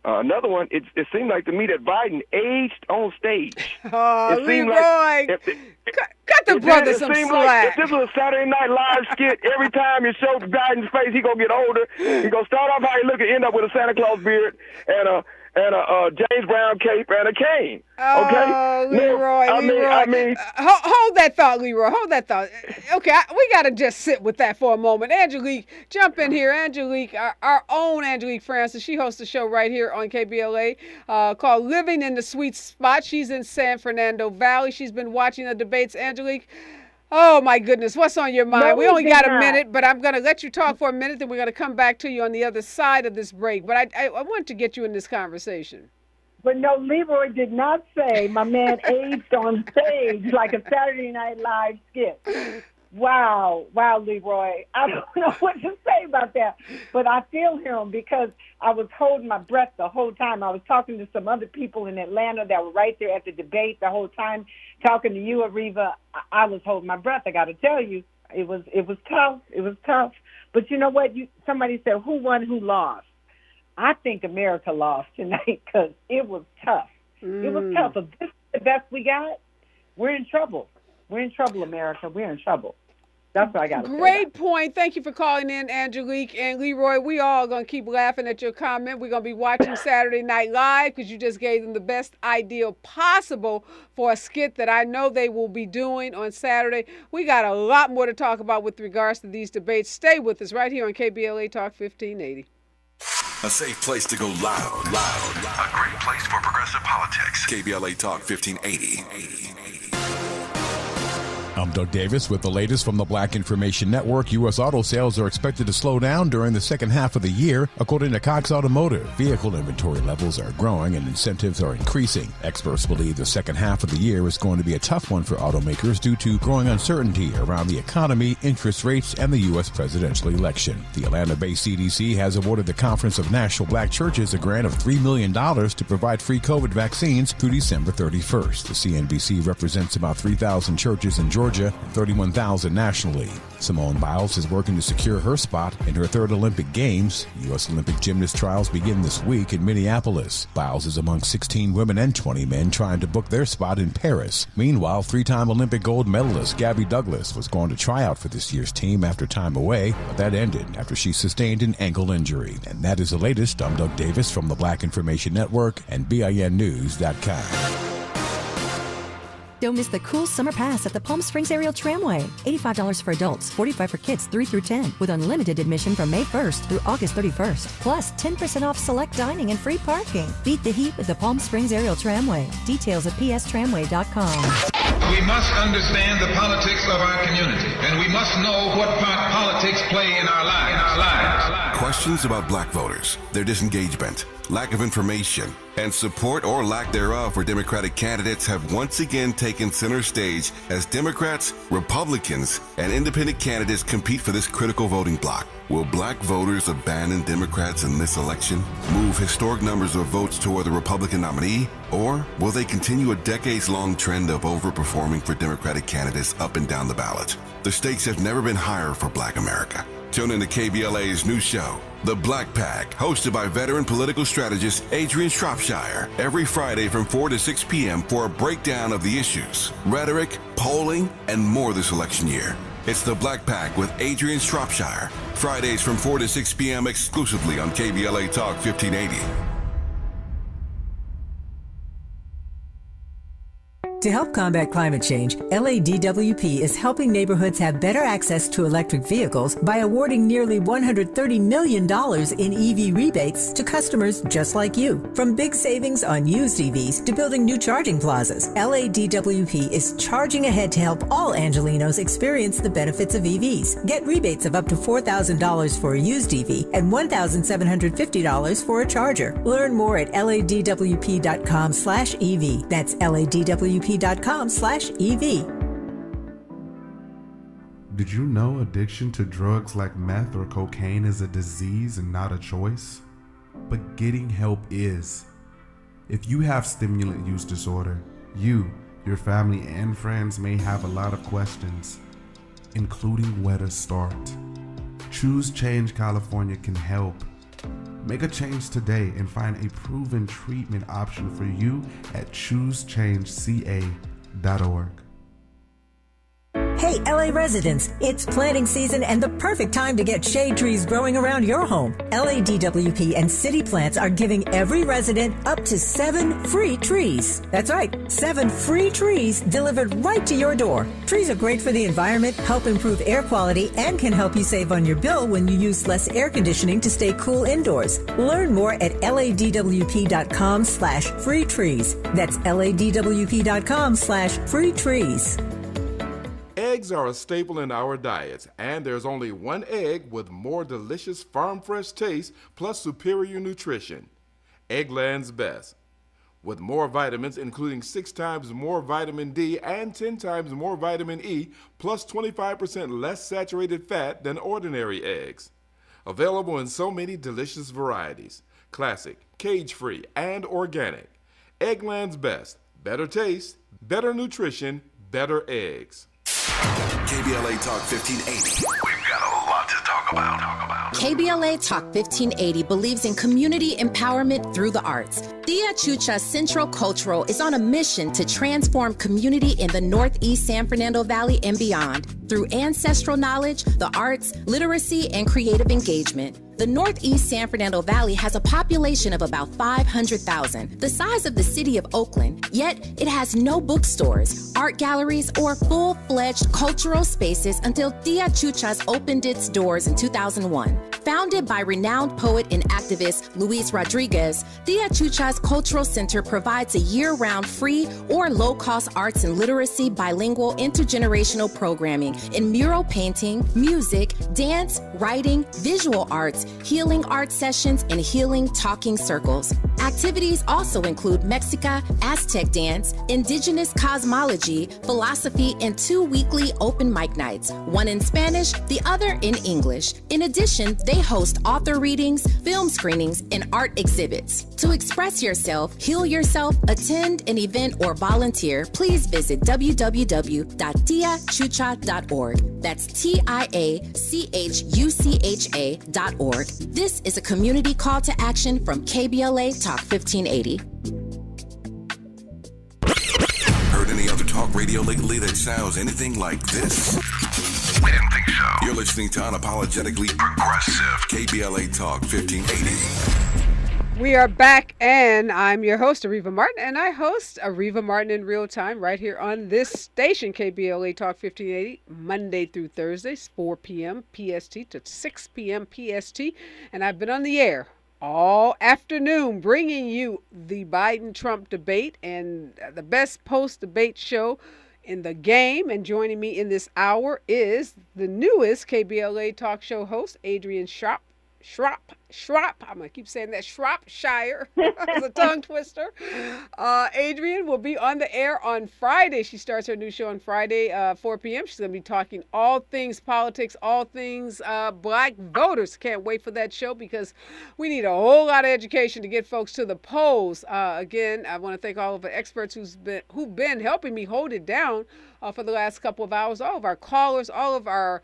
Speaker 19: Another one, it seemed like to me that Biden aged on stage.
Speaker 1: Oh, Leroy, cut the brother some slack.
Speaker 19: Like if this was a Saturday Night Live skit, every time you show Biden's face, he gonna get older. He gonna start off how he look and end up with a Santa Claus beard and and a James Brown cape and a cane.
Speaker 1: Oh,
Speaker 19: Okay,
Speaker 1: Leroy,
Speaker 19: Leroy. I mean,
Speaker 1: hold that thought, Leroy. Hold that thought. Okay, we got to just sit with that for a moment. Angelique, jump in here. Angelique, our own Angelique Francis, she hosts a show right here on KBLA called Living in the Sweet Spot. She's in San Fernando Valley. She's been watching the debates. Angelique, oh, my goodness. What's on your mind?
Speaker 20: No,
Speaker 1: we only
Speaker 20: did
Speaker 1: got a
Speaker 20: not.
Speaker 1: minute, but I'm going to let you talk for a minute, then we're going to come back to you on the other side of this break. But I want to get you in this conversation.
Speaker 20: But no, Leroy did not say my man aged on stage like a Saturday Night Live skit. Wow, Leroy. I don't know what to say about that, but I feel him because I was holding my breath the whole time. I was talking to some other people in Atlanta that were right there at the debate the whole time, talking to you, Areva. I was holding my breath. I got to tell you, it was tough. It was tough. But you know what? Somebody said, who won, who lost? I think America lost tonight because it was tough. It was tough. If this is the best we got, we're in trouble. We're in trouble, America. We're in trouble. That's what I got to say.
Speaker 1: Great point. Thank you for calling in, Angelique and Leroy. We all going to keep laughing at your comment. We're going to be watching Saturday Night Live because you just gave them the best idea possible for a skit that I know they will be doing on Saturday. We got a lot more to talk about with regards to these debates. Stay with us right here on KBLA Talk 1580.
Speaker 6: A safe place to go loud. A great place for progressive politics. KBLA Talk 1580.
Speaker 9: I'm Doug Davis with the latest from the Black Information Network. U.S. auto sales are expected to slow down during the second half of the year. According to Cox Automotive, vehicle inventory levels are growing and incentives are increasing. Experts believe the second half of the year is going to be a tough one for automakers due to growing uncertainty around the economy, interest rates, and the U.S. presidential election. The Atlanta-based CDC has awarded the Conference of National Black Churches a grant of $3 million to provide free COVID vaccines through December 31st. The CNBC represents about 3,000 churches in Georgia and 31,000 nationally. Simone Biles is working to secure her spot in her third Olympic Games. U.S. Olympic gymnast trials begin this week in Minneapolis. Biles is among 16 women and 20 men trying to book their spot in Paris. Meanwhile, three-time Olympic gold medalist Gabby Douglas was going to try out for this year's team after time away, but that ended after she sustained an ankle injury. And that is the latest. I'm Doug Davis from the Black Information Network and BINnews.com.
Speaker 21: Don't miss the cool summer pass at the Palm Springs Aerial Tramway. $85 for adults, $45 for kids 3 through 10, with unlimited admission from May 1st through August 31st. Plus 10% off select dining and free parking. Beat the heat with the Palm Springs Aerial Tramway. Details at pstramway.com.
Speaker 22: We must understand the politics of our community, and we must know what part politics play in our lives.
Speaker 6: Questions about black voters, their disengagement, lack of information, and support or lack thereof for Democratic candidates have once again taken center stage as Democrats, Republicans, and independent candidates compete for this critical voting bloc. Will black voters abandon Democrats in this election, move historic numbers of votes toward the Republican nominee, or will they continue a decades-long trend of overperforming for Democratic candidates up and down the ballot? The stakes have never been higher for Black America. Tune in to KBLA's new show, The Black Pack, hosted by veteran political strategist Adrian Shropshire, every Friday from 4 to 6 p.m. for a breakdown of the issues, rhetoric, polling, and more this election year. It's The Black Pack with Adrian Shropshire, Fridays from 4 to 6 p.m. exclusively on KBLA Talk 1580.
Speaker 23: To help combat climate change, LADWP is helping neighborhoods have better access to electric vehicles by awarding nearly $130 million in EV rebates to customers just like you. From big savings on used EVs to building new charging plazas, LADWP is charging ahead to help all Angelinos experience the benefits of EVs. Get rebates of up to $4,000 for a used EV and $1,750 for a charger. Learn more at ladwp.com/EV. That's ladwp.com/EV.
Speaker 24: Did you know addiction to drugs like meth or cocaine is a disease and not a choice? But getting help is. If you have stimulant use disorder, you, your family, and friends may have a lot of questions, including where to start. Choose Change California can help. Make a change today and find a proven treatment option for you at choosechangeca.org.
Speaker 23: Hey, LA residents, it's planting season and the perfect time to get shade trees growing around your home. LADWP and City Plants are giving every resident up to 7 free trees. That's right, 7 free trees delivered right to your door. Trees are great for the environment, help improve air quality, and can help you save on your bill when you use less air conditioning to stay cool indoors. Learn more at ladwp.com/free trees. That's ladwp.com/free trees.
Speaker 2: Eggs are a staple in our diets, and there's only one egg with more delicious farm fresh taste plus superior nutrition. Eggland's Best. With more vitamins, including 6 times more vitamin D and 10 times more vitamin E, plus 25% less saturated fat than ordinary eggs. Available in so many delicious varieties: classic, cage-free, and organic. Eggland's Best. Better taste, better nutrition, better eggs.
Speaker 6: KBLA Talk 1580. We've got a lot to talk about.
Speaker 3: KBLA Talk 1580 believes in community empowerment through the arts. Tia Chucha Central Cultural is on a mission to transform community in the Northeast San Fernando Valley and beyond through ancestral knowledge, the arts, literacy, and creative engagement. The Northeast San Fernando Valley has a population of about 500,000, the size of the city of Oakland, yet it has no bookstores, art galleries, or full-fledged cultural spaces until Tia Chucha's opened its doors in 2001. Founded by renowned poet and activist Luis Rodriguez, Tia Chucha's Cultural Center provides a year-round free or low-cost arts and literacy bilingual intergenerational programming in mural painting, music, dance, writing, visual arts, healing art sessions, and healing talking circles. Activities also include Mexica, Aztec dance, indigenous cosmology, philosophy, and 2 weekly open mic nights, one in Spanish, the other in English. In addition, they host author readings, film screenings, and art exhibits. To express yourself, heal yourself, attend an event, or volunteer, please visit www.tiachucha.org. That's TIACHUCHA.org. This is a community call to action from KBLA Talk 1580.
Speaker 6: Heard any other talk radio lately that sounds anything like this? We didn't think so. You're listening to Unapologetically Progressive KBLA Talk 1580.
Speaker 1: We are back, and I'm your host, Areva Martin, and I host Areva Martin in real time right here on this station, KBLA Talk 1580, Monday through Thursdays, 4 p.m. PST to 6 p.m. PST, and I've been on the air all afternoon bringing you the Biden-Trump debate and the best post-debate show in the game. And joining me in this hour is the newest KBLA talk show host, Adrian Schropp. I'm going to keep saying that, Shropshire. It's a tongue twister. Adrian will be on the air on Friday. She starts her new show on Friday, 4 p.m. She's going to be talking all things politics, all things black voters. Can't wait for that show because we need a whole lot of education to get folks to the polls. Again, I want to thank all of the experts who've been helping me hold it down for the last couple of hours. All of our callers, all of our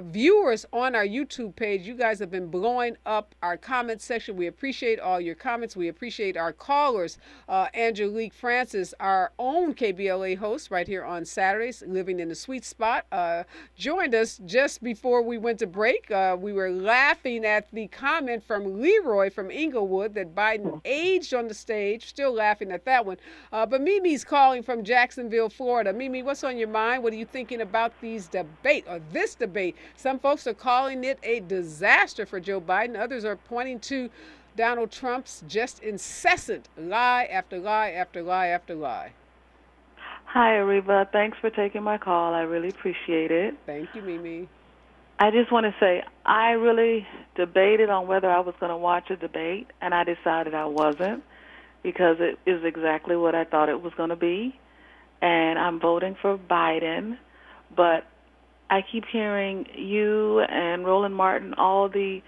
Speaker 1: viewers on our YouTube page. You guys have been blowing up our comment section. We appreciate all your comments. We appreciate our callers. Angelique Francis, our own KBLA host right here on Saturdays, living in the sweet spot, joined us just before we went to break. We were laughing at the comment from Leroy from Inglewood that Biden aged on the stage. Still laughing at that one. But Mimi's calling from Jacksonville, Florida. Mimi, what's on your mind? What are you thinking about this debate? Some folks are calling it a disaster for Joe Biden. Others are pointing to Donald Trump's just incessant lie after lie after lie after lie.
Speaker 4: Hi, Areva. Thanks for taking my call. I really appreciate it.
Speaker 1: Thank you, Mimi.
Speaker 4: I just want to say I really debated on whether I was going to watch a debate, and I decided I wasn't because it is exactly what I thought it was going to be, and I'm voting for Biden. But I keep hearing you and Roland Martin, all the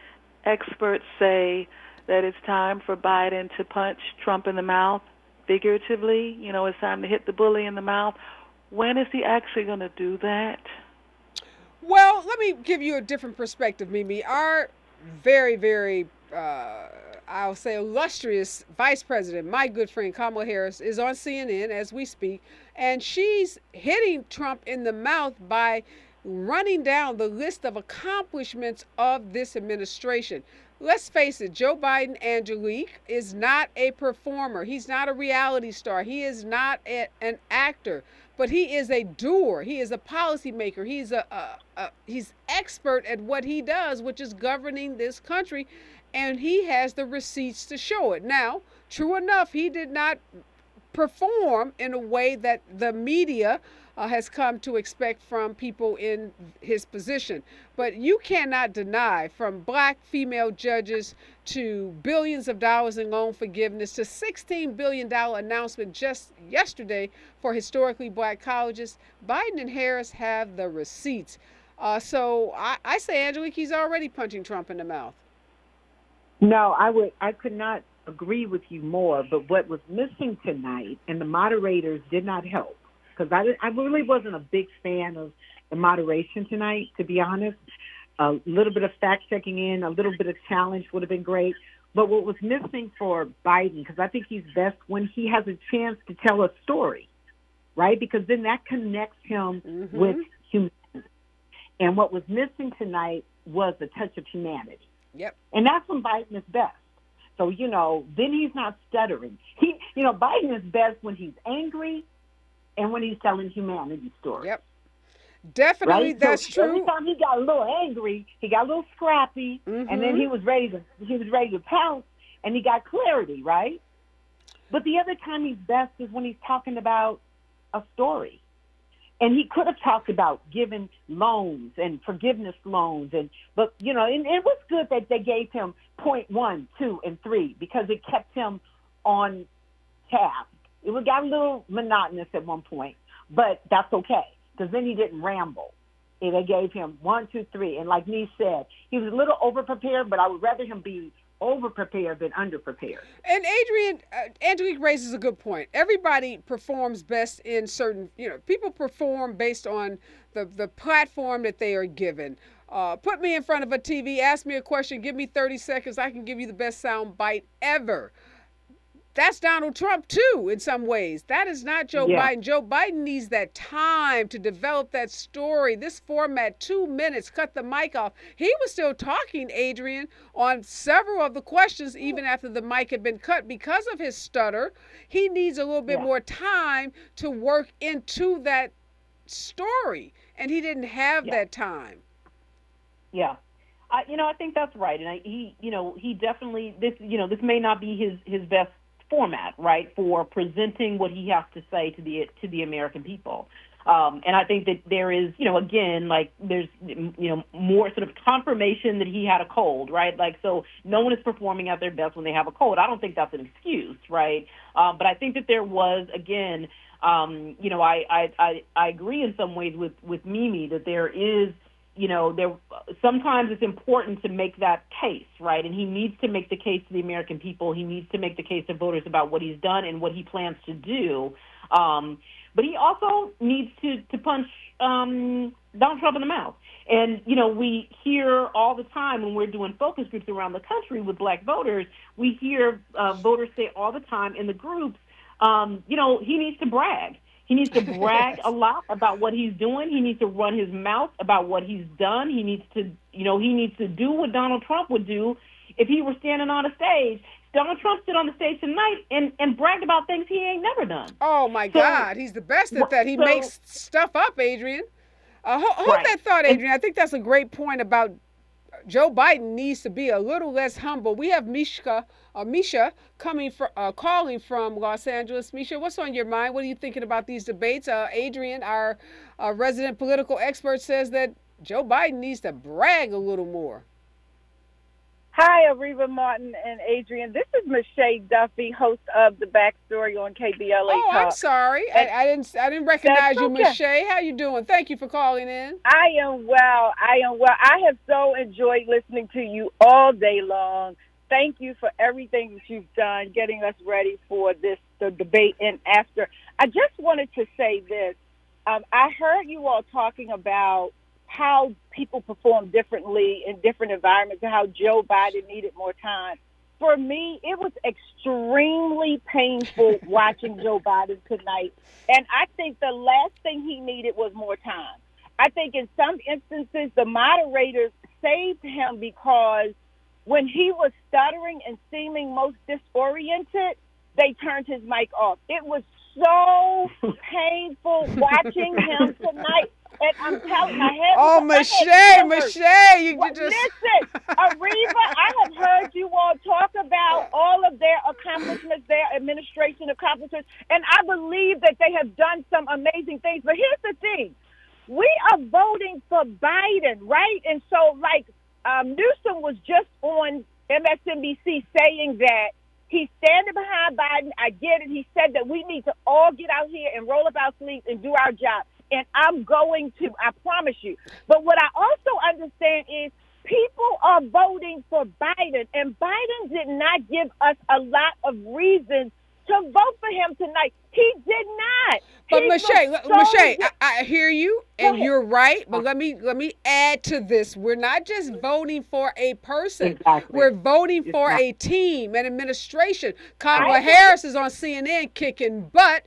Speaker 4: experts say that it's time for Biden to punch Trump in the mouth, figuratively. You know, it's time to hit the bully in the mouth. When is he actually going to do that?
Speaker 1: Well, let me give you a different perspective, Mimi. Our very, very I'll say illustrious Vice President, my good friend Kamala Harris, is on CNN as we speak, and she's hitting Trump in the mouth by running down the list of accomplishments of this administration. Let's face it, Joe Biden, Angelique, is not a performer. He's not a reality star. He is not an actor, but he is a doer. He is a policymaker. He's expert at what he does, which is governing this country, and he has the receipts to show it. Now, true enough, he did not perform in a way that the media has come to expect from people in his position. But you cannot deny, from black female judges to billions of dollars in loan forgiveness to $16 billion announcement just yesterday for historically black colleges, Biden and Harris have the receipts. So I say, Angelique, he's already punching Trump in the mouth.
Speaker 20: No, I could not agree with you more, but what was missing tonight, and the moderators did not help, because I really wasn't a big fan of the moderation tonight, to be honest. A little bit of fact-checking in, a little bit of challenge would have been great. But what was missing for Biden, because I think he's best when he has a chance to tell a story, right? Because then that connects him with humanity. And what was missing tonight was a touch of humanity.
Speaker 1: Yep.
Speaker 20: And that's when Biden is best. So, then he's not stuttering. Biden is best when he's angry and when he's telling humanity stories.
Speaker 1: Yep. Definitely,
Speaker 20: right?
Speaker 1: that's
Speaker 20: so
Speaker 1: true.
Speaker 20: Every time he got a little angry, he got a little scrappy, and then he was ready to pounce, and he got clarity, right? But the other time he's best is when he's talking about a story. And he could have talked about giving loans and forgiveness loans, but it was good that they gave him point 1, 2, and 3 because it kept him on task. It got a little monotonous at one point, but that's okay because then he didn't ramble. And they gave him 1, 2, 3, and like Nee said, he was a little overprepared, but I would rather him be over-prepared than under-prepared.
Speaker 1: And Angelique raises a good point. Everybody performs best in certain, people perform based on the platform that they are given. Put me in front of a TV, ask me a question, give me 30 seconds, I can give you the best sound bite ever. That's Donald Trump, too, in some ways. That is not Joe Biden. Joe Biden needs that time to develop that story. This format, 2 minutes, cut the mic off. He was still talking, Adrian, on several of the questions, even after the mic had been cut. Because of his stutter, he needs a little bit more time to work into that story. And he didn't have that time.
Speaker 12: Yeah. I think that's right. And he definitely, this may not be his best format, right, for presenting what he has to say to the American people. And I think that there is, again, like there's, more sort of confirmation that he had a cold, right? Like, so no one is performing at their best when they have a cold. I don't think that's an excuse, right? But I think that there was, again, I agree in some ways with Mimi that there is, sometimes it's important to make that case, right? And he needs to make the case to the American people. He needs to make the case to voters about what he's done and what he plans to do. But he also needs to punch Donald Trump in the mouth. And, we hear all the time when we're doing focus groups around the country with black voters, we hear voters say all the time in the groups, he needs to brag. He needs to brag a lot about what he's doing. He needs to run his mouth about what he's done. He needs to do what Donald Trump would do if he were standing on a stage. Donald Trump stood on the stage tonight and bragged about things he ain't never done.
Speaker 1: Oh, my God. He's the best at that. He makes stuff up, Adrian. Hold that thought, Adrian. I think that's a great point about Joe Biden needs to be a little less humble. We have Misha calling from Los Angeles. Misha, what's on your mind? What are you thinking about these debates? Adrian, our resident political expert, says that Joe Biden needs to brag a little more.
Speaker 5: Hi, Areva, Martin, and Adrian. This is Michelle Duffy, host of The Backstory on KBLA
Speaker 1: Oh,
Speaker 5: Talk.
Speaker 1: I'm sorry. I didn't recognize you, Michelle. How you doing? Thank you for calling in.
Speaker 5: I am well. I have so enjoyed listening to you all day long. Thank you for everything that you've done, getting us ready for the debate and after. I just wanted to say this. I heard you all talking about how people perform differently in different environments and how Joe Biden needed more time. for me, it was extremely painful watching Joe Biden tonight. And I think the last thing he needed was more time. I think in some instances, the moderators saved him because when he was stuttering and seeming most disoriented, they turned his mic off. It was so painful watching him tonight. And I'm telling you,
Speaker 1: Michelle, you just...
Speaker 5: Listen, Areva, I have heard you all talk about all of their accomplishments, their administration accomplishments, and I believe that they have done some amazing things. But here's the thing. We are voting for Biden, right? And so, like, Newsom was just on MSNBC saying that he's standing behind Biden. I get it. He said that we need to all get out here and roll up our sleeves and do our job. And I'm going to, I promise you. But what I also understand is people are voting for Biden, and Biden did not give us a lot of reasons to vote for him tonight. He did not.
Speaker 1: But Michelle, I hear you, and you're right. But let me add to this. We're not just voting for a person.
Speaker 5: Exactly.
Speaker 1: We're voting for a team, an administration. Kamala Harris is on CNN kicking butt,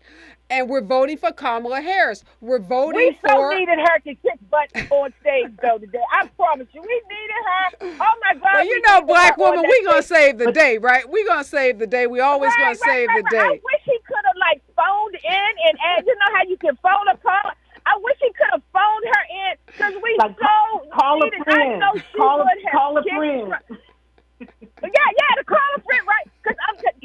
Speaker 1: and we're voting for Kamala Harris. We're voting for...
Speaker 5: We needed her to kick butt on stage, though, today. I promise you, we needed her. Oh, my God.
Speaker 1: Well, you know, black woman, we're going to save the day, right? We're going to save the day. We always going to save the day.
Speaker 5: I wish he could have, like, phoned in and you know how you can phone a call? I wish he could have phoned her in because we
Speaker 12: like, call a friend.
Speaker 5: I know she would have
Speaker 12: call a friend.
Speaker 5: Yeah, to call a friend, right? Because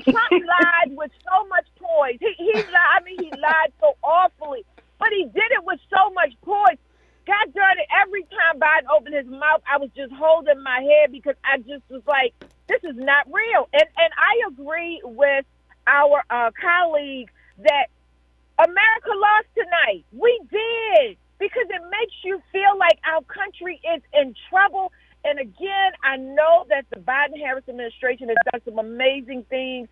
Speaker 5: Trump lied with so much poise. He lied. I mean, he lied so awfully, but he did it with so much poise. God darn it! Every time Biden opened his mouth, I was just holding my head because I just was like, "This is not real." And I agree with our colleague that America lost tonight. We did, because it makes you feel like our country is in trouble. And again, I know that the Biden-Harris administration has done some amazing things.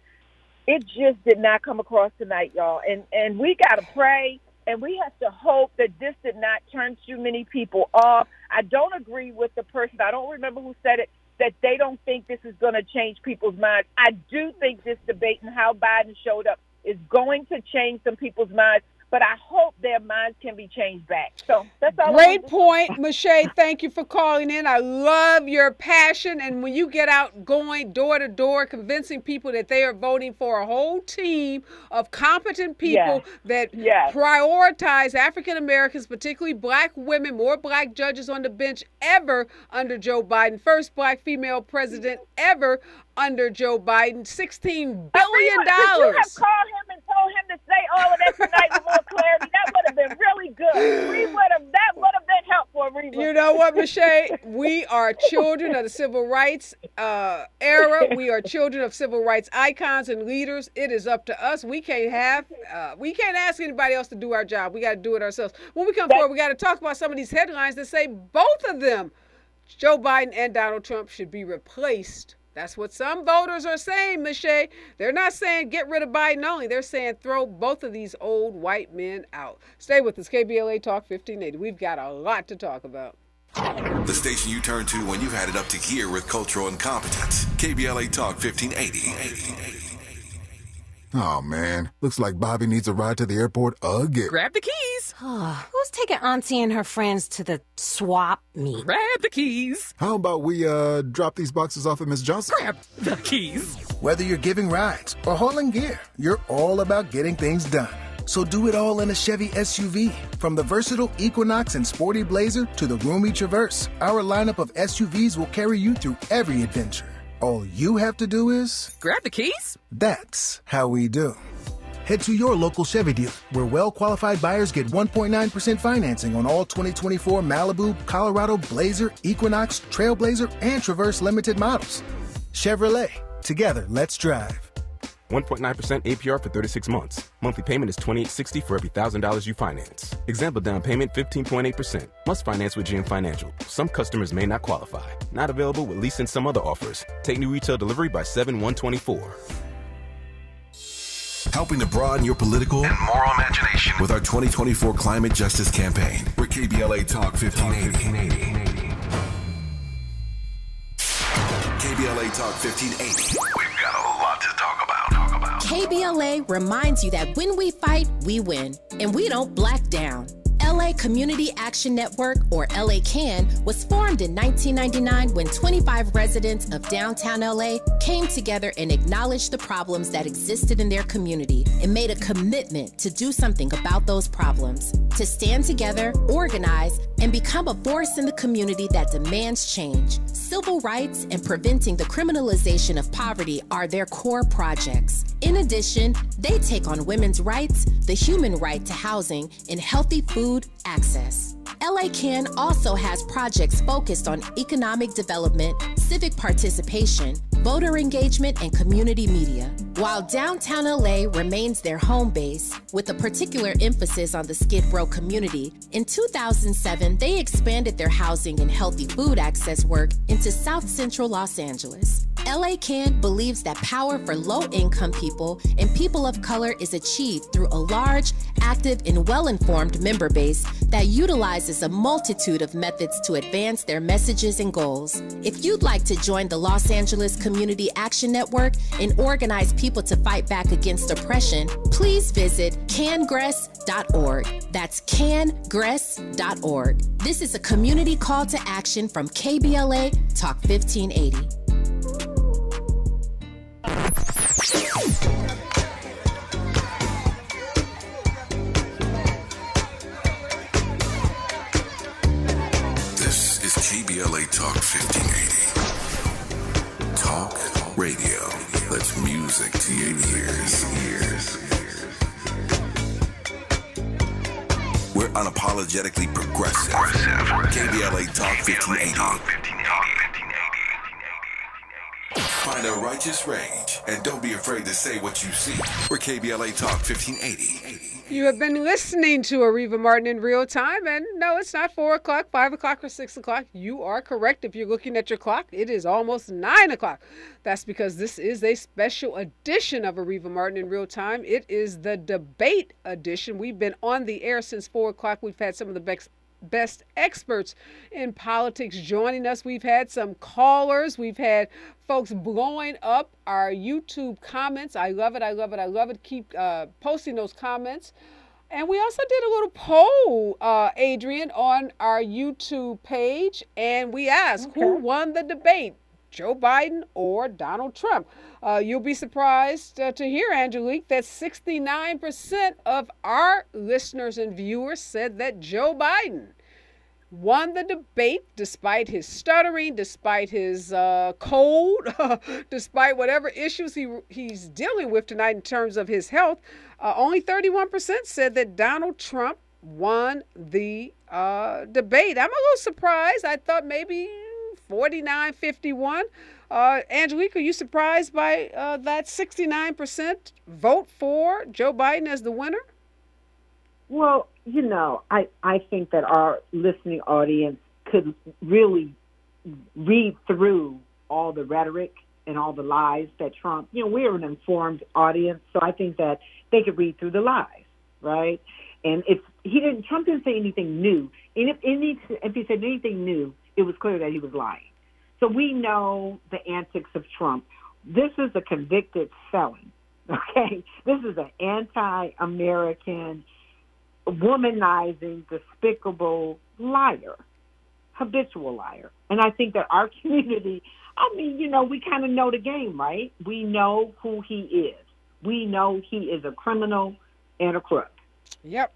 Speaker 5: It just did not come across tonight, y'all. And we got to pray, and we have to hope that this did not turn too many people off. I don't agree with the person, I don't remember who said it, that they don't think this is going to change people's minds. I do think this debate and how Biden showed up is going to change some people's minds, but I hope their minds can be changed back. So that's all.
Speaker 1: Great point, Michelle. Thank you for calling in. I love your passion. And when you get out going door to door, convincing people that they are voting for a whole team of competent people that prioritize African Americans, particularly black women, more black judges on the bench ever under Joe Biden, first black female president ever under Joe Biden, $16 billion.
Speaker 5: Could you have called him and told him to say all of that tonight with more clarity? That would have been really good. That would have been helpful, Areva.
Speaker 1: You know what, Michelle? We are children of the civil rights era. We are children of civil rights icons and leaders. It is up to us. We can't ask anybody else to do our job. We got to do it ourselves. When we come forward, we got to talk about some of these headlines that say both of them, Joe Biden and Donald Trump, should be replaced. That's what some voters are saying, Michelle. They're not saying get rid of Biden only. They're saying throw both of these old white men out. Stay with us, KBLA Talk 1580. We've got a lot to talk about.
Speaker 6: The station you turn to when you've had it up to here with cultural incompetence. KBLA Talk 1580.
Speaker 7: Oh, man. Looks like Bobby needs a ride to the airport again.
Speaker 8: Grab the keys.
Speaker 10: Who's taking Auntie and her friends to the swap meet?
Speaker 8: Grab the keys.
Speaker 7: How about we drop these boxes off at Miss Johnson?
Speaker 8: Grab the keys.
Speaker 15: Whether you're giving rides or hauling gear, you're all about getting things done. So do it all in a Chevy SUV. From the versatile Equinox and sporty Blazer to the roomy Traverse, our lineup of SUVs will carry you through every adventure. All you have to do is...
Speaker 8: grab the keys?
Speaker 15: That's how we do. Head to your local Chevy dealer, where well-qualified buyers get 1.9% financing on all 2024 Malibu, Colorado, Blazer, Equinox, Trailblazer, and Traverse Limited models. Chevrolet. Together, let's drive.
Speaker 25: 1.9% APR for 36 months. Monthly payment is $28.60 for every $1,000 you finance. Example down payment 15.8%. Must finance with GM Financial. Some customers may not qualify. Not available with lease and some other offers. Take new retail delivery by 7/1/24.
Speaker 6: Helping to broaden your political and moral imagination with our 2024 Climate Justice Campaign. We're KBLA Talk 1580. KBLA KBLA Talk 1580. We've got a lot to talk about.
Speaker 3: KBLA reminds you that when we fight, we win, and we don't black down. LA Community Action Network, or LA CAN, was formed in 1999 when 25 residents of downtown LA came together and acknowledged the problems that existed in their community and made a commitment to do something about those problems, to stand together, organize, and become a force in the community that demands change. Civil rights and preventing the criminalization of poverty are their core projects. In addition, they take on women's rights, the human right to housing, and healthy food access. LA CAN also has projects focused on economic development, civic participation, voter engagement, and community media. While downtown LA remains their home base, with a particular emphasis on the Skid Row community, in 2007, they expanded their housing and healthy food access work into South Central Los Angeles. LA CAN believes that power for low-income people and people of color is achieved through a large, active, and well-informed member base that utilizes a multitude of methods to advance their messages and goals. If you'd like to join the Los Angeles Community Action Network and organize people to fight back against oppression, please visit cangress.org. That's cangress.org. This is a community call to action from KBLA Talk 1580.
Speaker 6: This is KBLA Talk 1580. Talk radio. That's music to your ears. We're unapologetically progressive. KBLA Talk 1580. Find a righteous rage and don't be afraid to say what you see. We're KBLA Talk 1580.
Speaker 1: You have been listening to Areva Martin in real time, and no, it's not 4 o'clock, 5 o'clock, or 6 o'clock. You are correct if you're looking at your clock. It is almost 9 o'clock. That's because this is a special edition of Areva Martin in real time. It is the debate edition. We've been on the air since 4 o'clock. We've had some of the best experts in politics joining us. We've had some callers. We've had folks blowing up our YouTube comments. I love it. I love it. I love it. Keep posting those comments. And we also did a little poll, Adrian, on our YouTube page. And we asked, who won the debate, Joe Biden or Donald Trump? You'll be surprised to hear, Angelique, that 69% of our listeners and viewers said that Joe Biden won the debate despite his stuttering, despite his cold, despite whatever issues he's dealing with tonight in terms of his health. Only 31% said that Donald Trump won the debate. I'm a little surprised. I thought maybe 49-51. Angelique, are you surprised by that 69% vote for Joe Biden as the winner?
Speaker 11: Well, I think that our listening audience could really read through all the rhetoric and all the lies that Trump, we're an informed audience, so I think that they could read through the lies, right? And Trump didn't say anything new. And if he said anything new, it was clear that he was lying. So we know the antics of Trump. This is a convicted felon, okay? This is an anti-American, womanizing, despicable liar, habitual liar. And I think that our community, we kind of know the game, right? We know who he is. We know he is a criminal and a crook.
Speaker 1: Yep.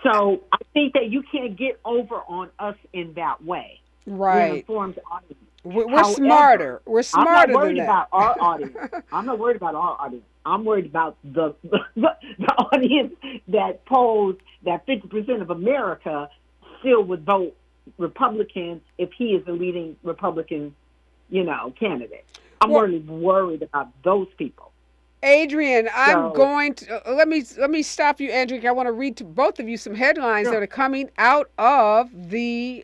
Speaker 11: So I think that you can't get over on us in that way.
Speaker 1: Right. We're
Speaker 11: However,
Speaker 1: smarter. We're smarter
Speaker 11: I'm not worried
Speaker 1: than that.
Speaker 11: about our audience. I'm not worried about our audience. I'm worried about the audience that polls that 50% of America still would vote Republican if he is the leading Republican, candidate. I'm really worried about those people.
Speaker 1: Adrian, I'm going to let me stop you, Adrian. I want to read to both of you some headlines that are coming out of the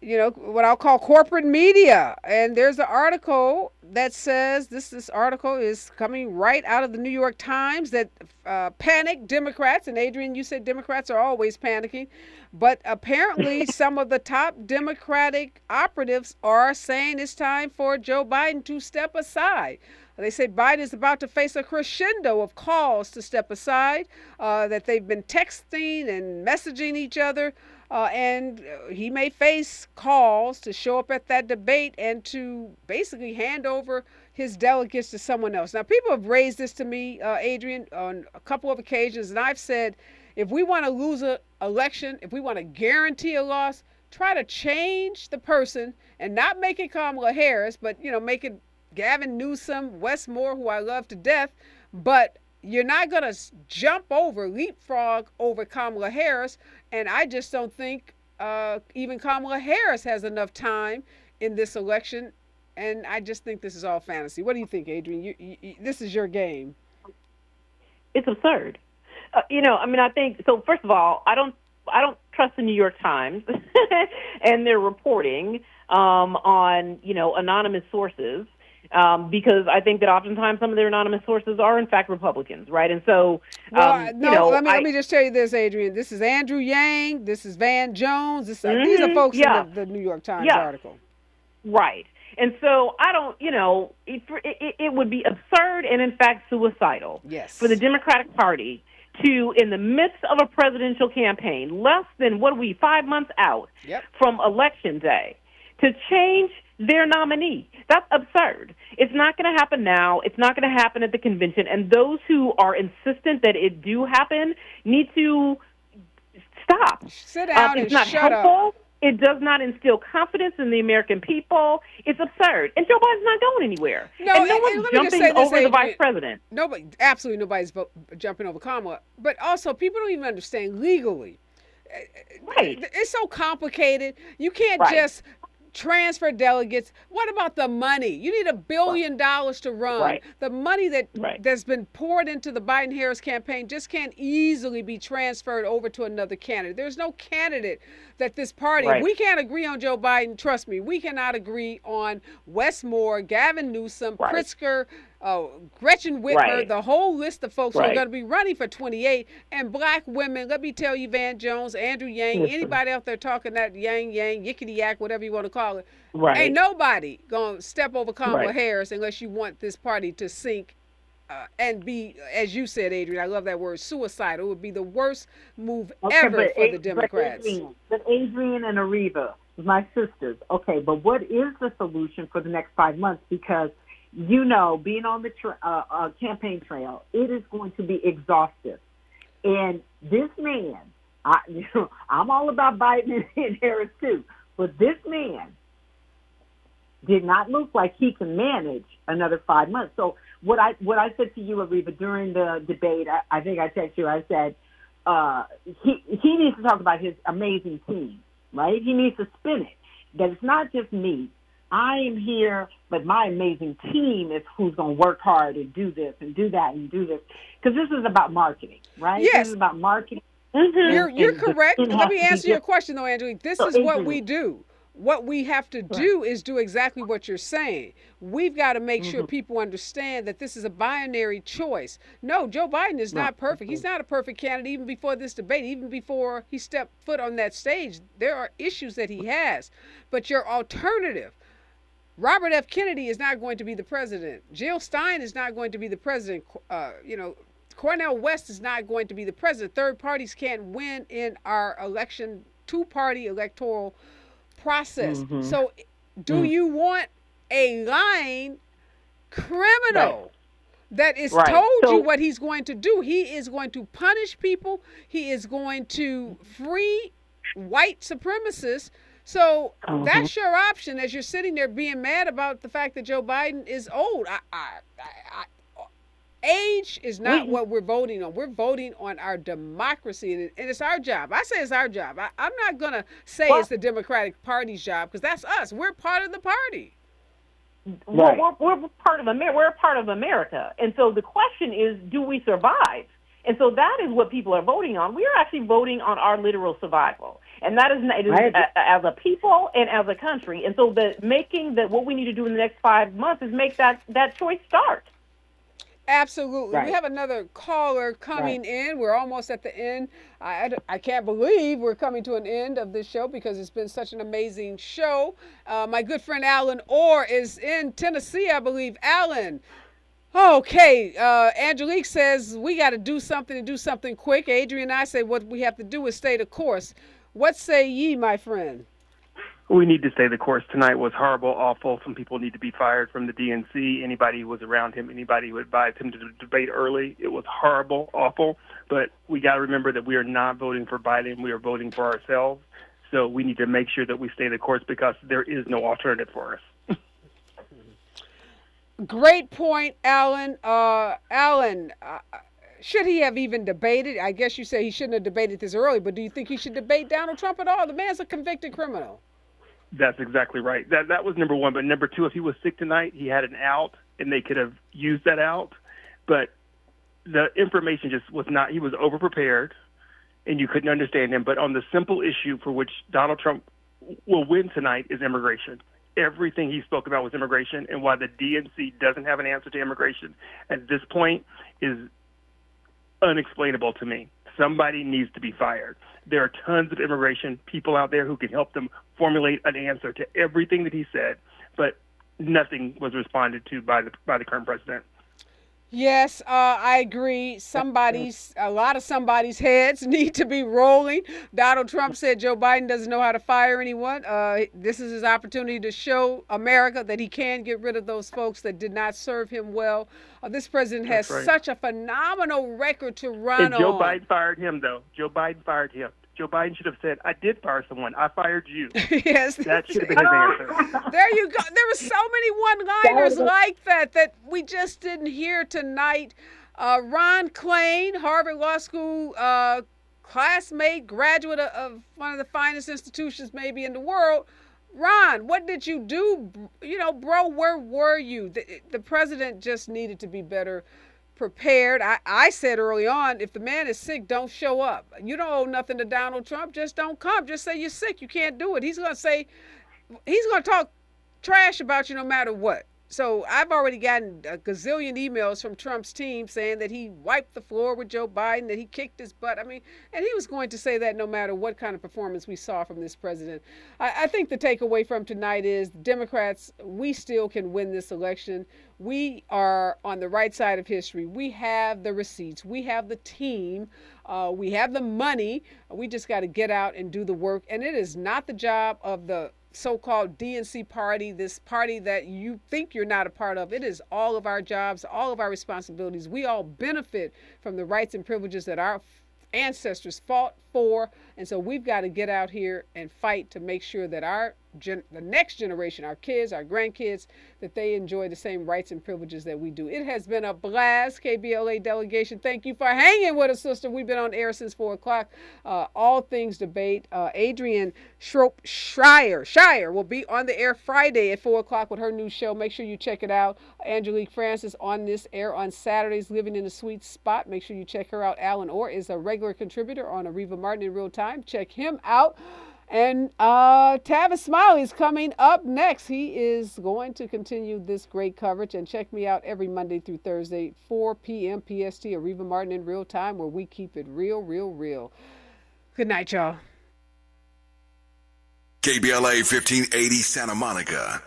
Speaker 1: what I'll call corporate media. And there's an article that says this article is coming right out of the New York Times that panicked Democrats. And Adrian, you said Democrats are always panicking. But apparently some of the top Democratic operatives are saying it's time for Joe Biden to step aside. They say Biden is about to face a crescendo of calls to step aside, that they've been texting and messaging each other, and he may face calls to show up at that debate and to basically hand over his delegates to someone else. Now, people have raised this to me, Adrian, on a couple of occasions, and I've said, if we want to lose an election, if we want to guarantee a loss, try to change the person and not make it Kamala Harris, but, make it Gavin Newsom, Wes Moore, who I love to death, but you're not going to leapfrog over Kamala Harris, and I just don't think even Kamala Harris has enough time in this election, and I just think this is all fantasy. What do you think, Adrian? This is your game.
Speaker 12: It's absurd. I think, so first of all, I don't trust the New York Times and their reporting on, anonymous sources. Because I think that oftentimes some of their anonymous sources are in fact Republicans, right? And so,
Speaker 1: let me just tell you this, Adrian. This is Andrew Yang. This is Van Jones. These are folks in the New York Times article,
Speaker 12: right? And so I don't, it would be absurd and in fact suicidal, for the Democratic Party to, in the midst of a presidential campaign, less than 5 months out from Election Day, to change their nominee. That's absurd. It's not going to happen now. It's not going to happen at the convention. And those who are insistent that it do happen need to stop.
Speaker 1: Sit down and
Speaker 12: it's not
Speaker 1: shut
Speaker 12: helpful.
Speaker 1: up.
Speaker 12: It does not instill confidence in the American people. It's absurd. And Joe Biden's not going anywhere. No one's jumping over the vice president.
Speaker 1: Absolutely nobody's jumping over Kamala. But also, people don't even understand legally.
Speaker 12: Right.
Speaker 1: It's so complicated. You can't just transfer delegates. What about the money? You need $1 billion to run.
Speaker 12: Right.
Speaker 1: The money that's been poured into the Biden-Harris campaign just can't easily be transferred over to another candidate. There's no candidate that this party, we can't agree on Joe Biden, trust me, we cannot agree on Wes Moore, Gavin Newsom, Pritzker, Gretchen Whitmer, the whole list of folks who are going to be running for 28, and black women. Let me tell you, Van Jones, Andrew Yang, anybody out there talking that yang, yickety yak, whatever you want to call it, ain't nobody going to step over Kamala Harris unless you want this party to sink and be, as you said, Adrian, I love that word, suicidal. It would be the worst move ever for the Democrats.
Speaker 11: But Adrian and Areva, my sisters, okay, but what is the solution for the next 5 months? Because being on the campaign trail, it is going to be exhaustive. And this man, I'm all about Biden and Harris too, but this man did not look like he can manage another 5 months. So what I said to you, Areva, during the debate, I think I texted you, I said, he needs to talk about his amazing team, right? He needs to spin it, that it's not just me. I am here, but my amazing team is who's going to work hard and do this and do that and do this. Because this is about marketing, right?
Speaker 1: Yes.
Speaker 11: This is about marketing.
Speaker 1: You're correct. Let me answer your question, though, Andrew. This is what we do. What we have to do is do exactly what you're saying. We've got to make sure people understand that this is a binary choice. No, Joe Biden is not perfect. He's not a perfect candidate even before this debate, even before he stepped foot on that stage. There are issues that he has. But your alternative, Robert F. Kennedy is not going to be the president. Jill Stein is not going to be the president. Cornel West is not going to be the president. Third parties can't win in our election, two-party electoral process. So do you want a lying criminal that is told you what he's going to do? He is going to punish people. He is going to free white supremacists. So that's your option as you're sitting there being mad about the fact that Joe Biden is old. Age is not what we're voting on. We're voting on our democracy, and it's our job. I say it's our job. I'm not going to say it's the Democratic Party's job, because that's us. We're part of the party.
Speaker 12: We're part of America. We're a part of America. And so the question is, do we survive? And so that is what people are voting on. We are actually voting on our literal survival. And that is as a people and as a country. And so what we need to do in the next 5 months is make that choice start.
Speaker 1: Absolutely.
Speaker 12: Right.
Speaker 1: We have another caller coming in. We're almost at the end. I can't believe we're coming to an end of this show because it's been such an amazing show. My good friend Alan Orr is in Tennessee, I believe. Alan. Okay. Angelique says we got to do something and do something quick. Adrian and I say what we have to do is stay the course. What say ye, my friend?
Speaker 13: We need to stay the course. Tonight was horrible, awful. Some people need to be fired from the DNC. Anybody who was around him, anybody who advised him to debate early. It was horrible, awful. But we got to remember that we are not voting for Biden. We are voting for ourselves. So we need to make sure that we stay the course because there is no alternative for us.
Speaker 1: Great point, Alan. Alan, should he have even debated? I guess you say he shouldn't have debated this early, but do you think he should debate Donald Trump at all? The man's a convicted criminal.
Speaker 13: That's exactly right. That was number one. But number two, if he was sick tonight, he had an out, and they could have used that out. But the information just was not – he was overprepared, and you couldn't understand him. But on the simple issue for which Donald Trump will win tonight is immigration. Everything he spoke about was immigration, and why the DNC doesn't have an answer to immigration at this point is unexplainable to me. Somebody needs to be fired. There are tons of immigration people out there who can help them formulate an answer to everything that he said, but nothing was responded to by the current president.
Speaker 1: Yes, I agree. A lot of somebody's heads need to be rolling. Donald Trump said Joe Biden doesn't know how to fire anyone. This is his opportunity to show America that he can get rid of those folks that did not serve him well. This president has such a phenomenal record to run on.
Speaker 13: And Joe Biden fired him, though. Joe Biden fired him. Joe Biden should have said, I did fire someone. I fired you.
Speaker 1: Yes.
Speaker 13: That should have been his answer.
Speaker 1: There you go. There were so many one-liners like that we just didn't hear tonight. Ron Klain, Harvard Law School classmate, graduate of one of the finest institutions maybe in the world. Ron, what did you do? Bro, where were you? The president just needed to be better prepared. I said early on, if the man is sick, don't show up. You don't owe nothing to Donald Trump. Just don't come. Just say you're sick. You can't do it. He's going to talk trash about you no matter what. So I've already gotten a gazillion emails from Trump's team saying that he wiped the floor with Joe Biden, that he kicked his butt. I mean, and he was going to say that no matter what kind of performance we saw from this president. I think the takeaway from tonight is Democrats, we still can win this election. We are on the right side of history. We have the receipts. We have the team. We have the money. We just got to get out and do the work. And it is not the job of the so-called DNC party, this party that you think you're not a part of. It is all of our jobs, all of our responsibilities. We all benefit from the rights and privileges that our ancestors fought for. And so we've got to get out here and fight to make sure that the next generation, our kids, our grandkids, that they enjoy the same rights and privileges that we do. It has been a blast, KBLA delegation. Thank you for hanging with us, sister. We've been on air since 4 o'clock. All things debate. Adrian Shire will be on the air Friday at 4 o'clock with her new show. Make sure you check it out. Angelique Francis on this air on Saturdays, Living in a Sweet Spot. Make sure you check her out. Alan Orr is a regular contributor on Areva Martin in Real Time. Check him out. And Tavis Smiley's coming up next. He is going to continue this great coverage. And check me out every Monday through Thursday, 4 p.m. PST, Areva Martin in Real Time, where we keep it real, real, real. Good night, y'all.
Speaker 6: KBLA 1580 Santa Monica.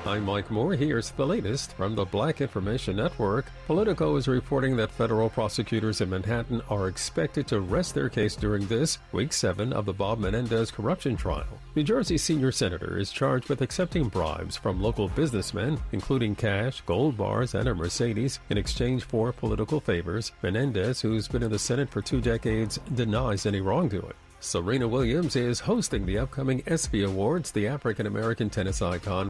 Speaker 14: I'm Mike Moore. Here's the latest from the Black Information Network. Politico is reporting that federal prosecutors in Manhattan are expected to rest their case during this, week 7 of the Bob Menendez corruption trial. New Jersey's senior senator is charged with accepting bribes from local businessmen, including cash, gold bars, and a Mercedes, in exchange for political favors. Menendez, who's been in the Senate for 2 decades, denies any wrongdoing. Serena Williams is hosting the upcoming ESPY Awards. The African-American tennis icon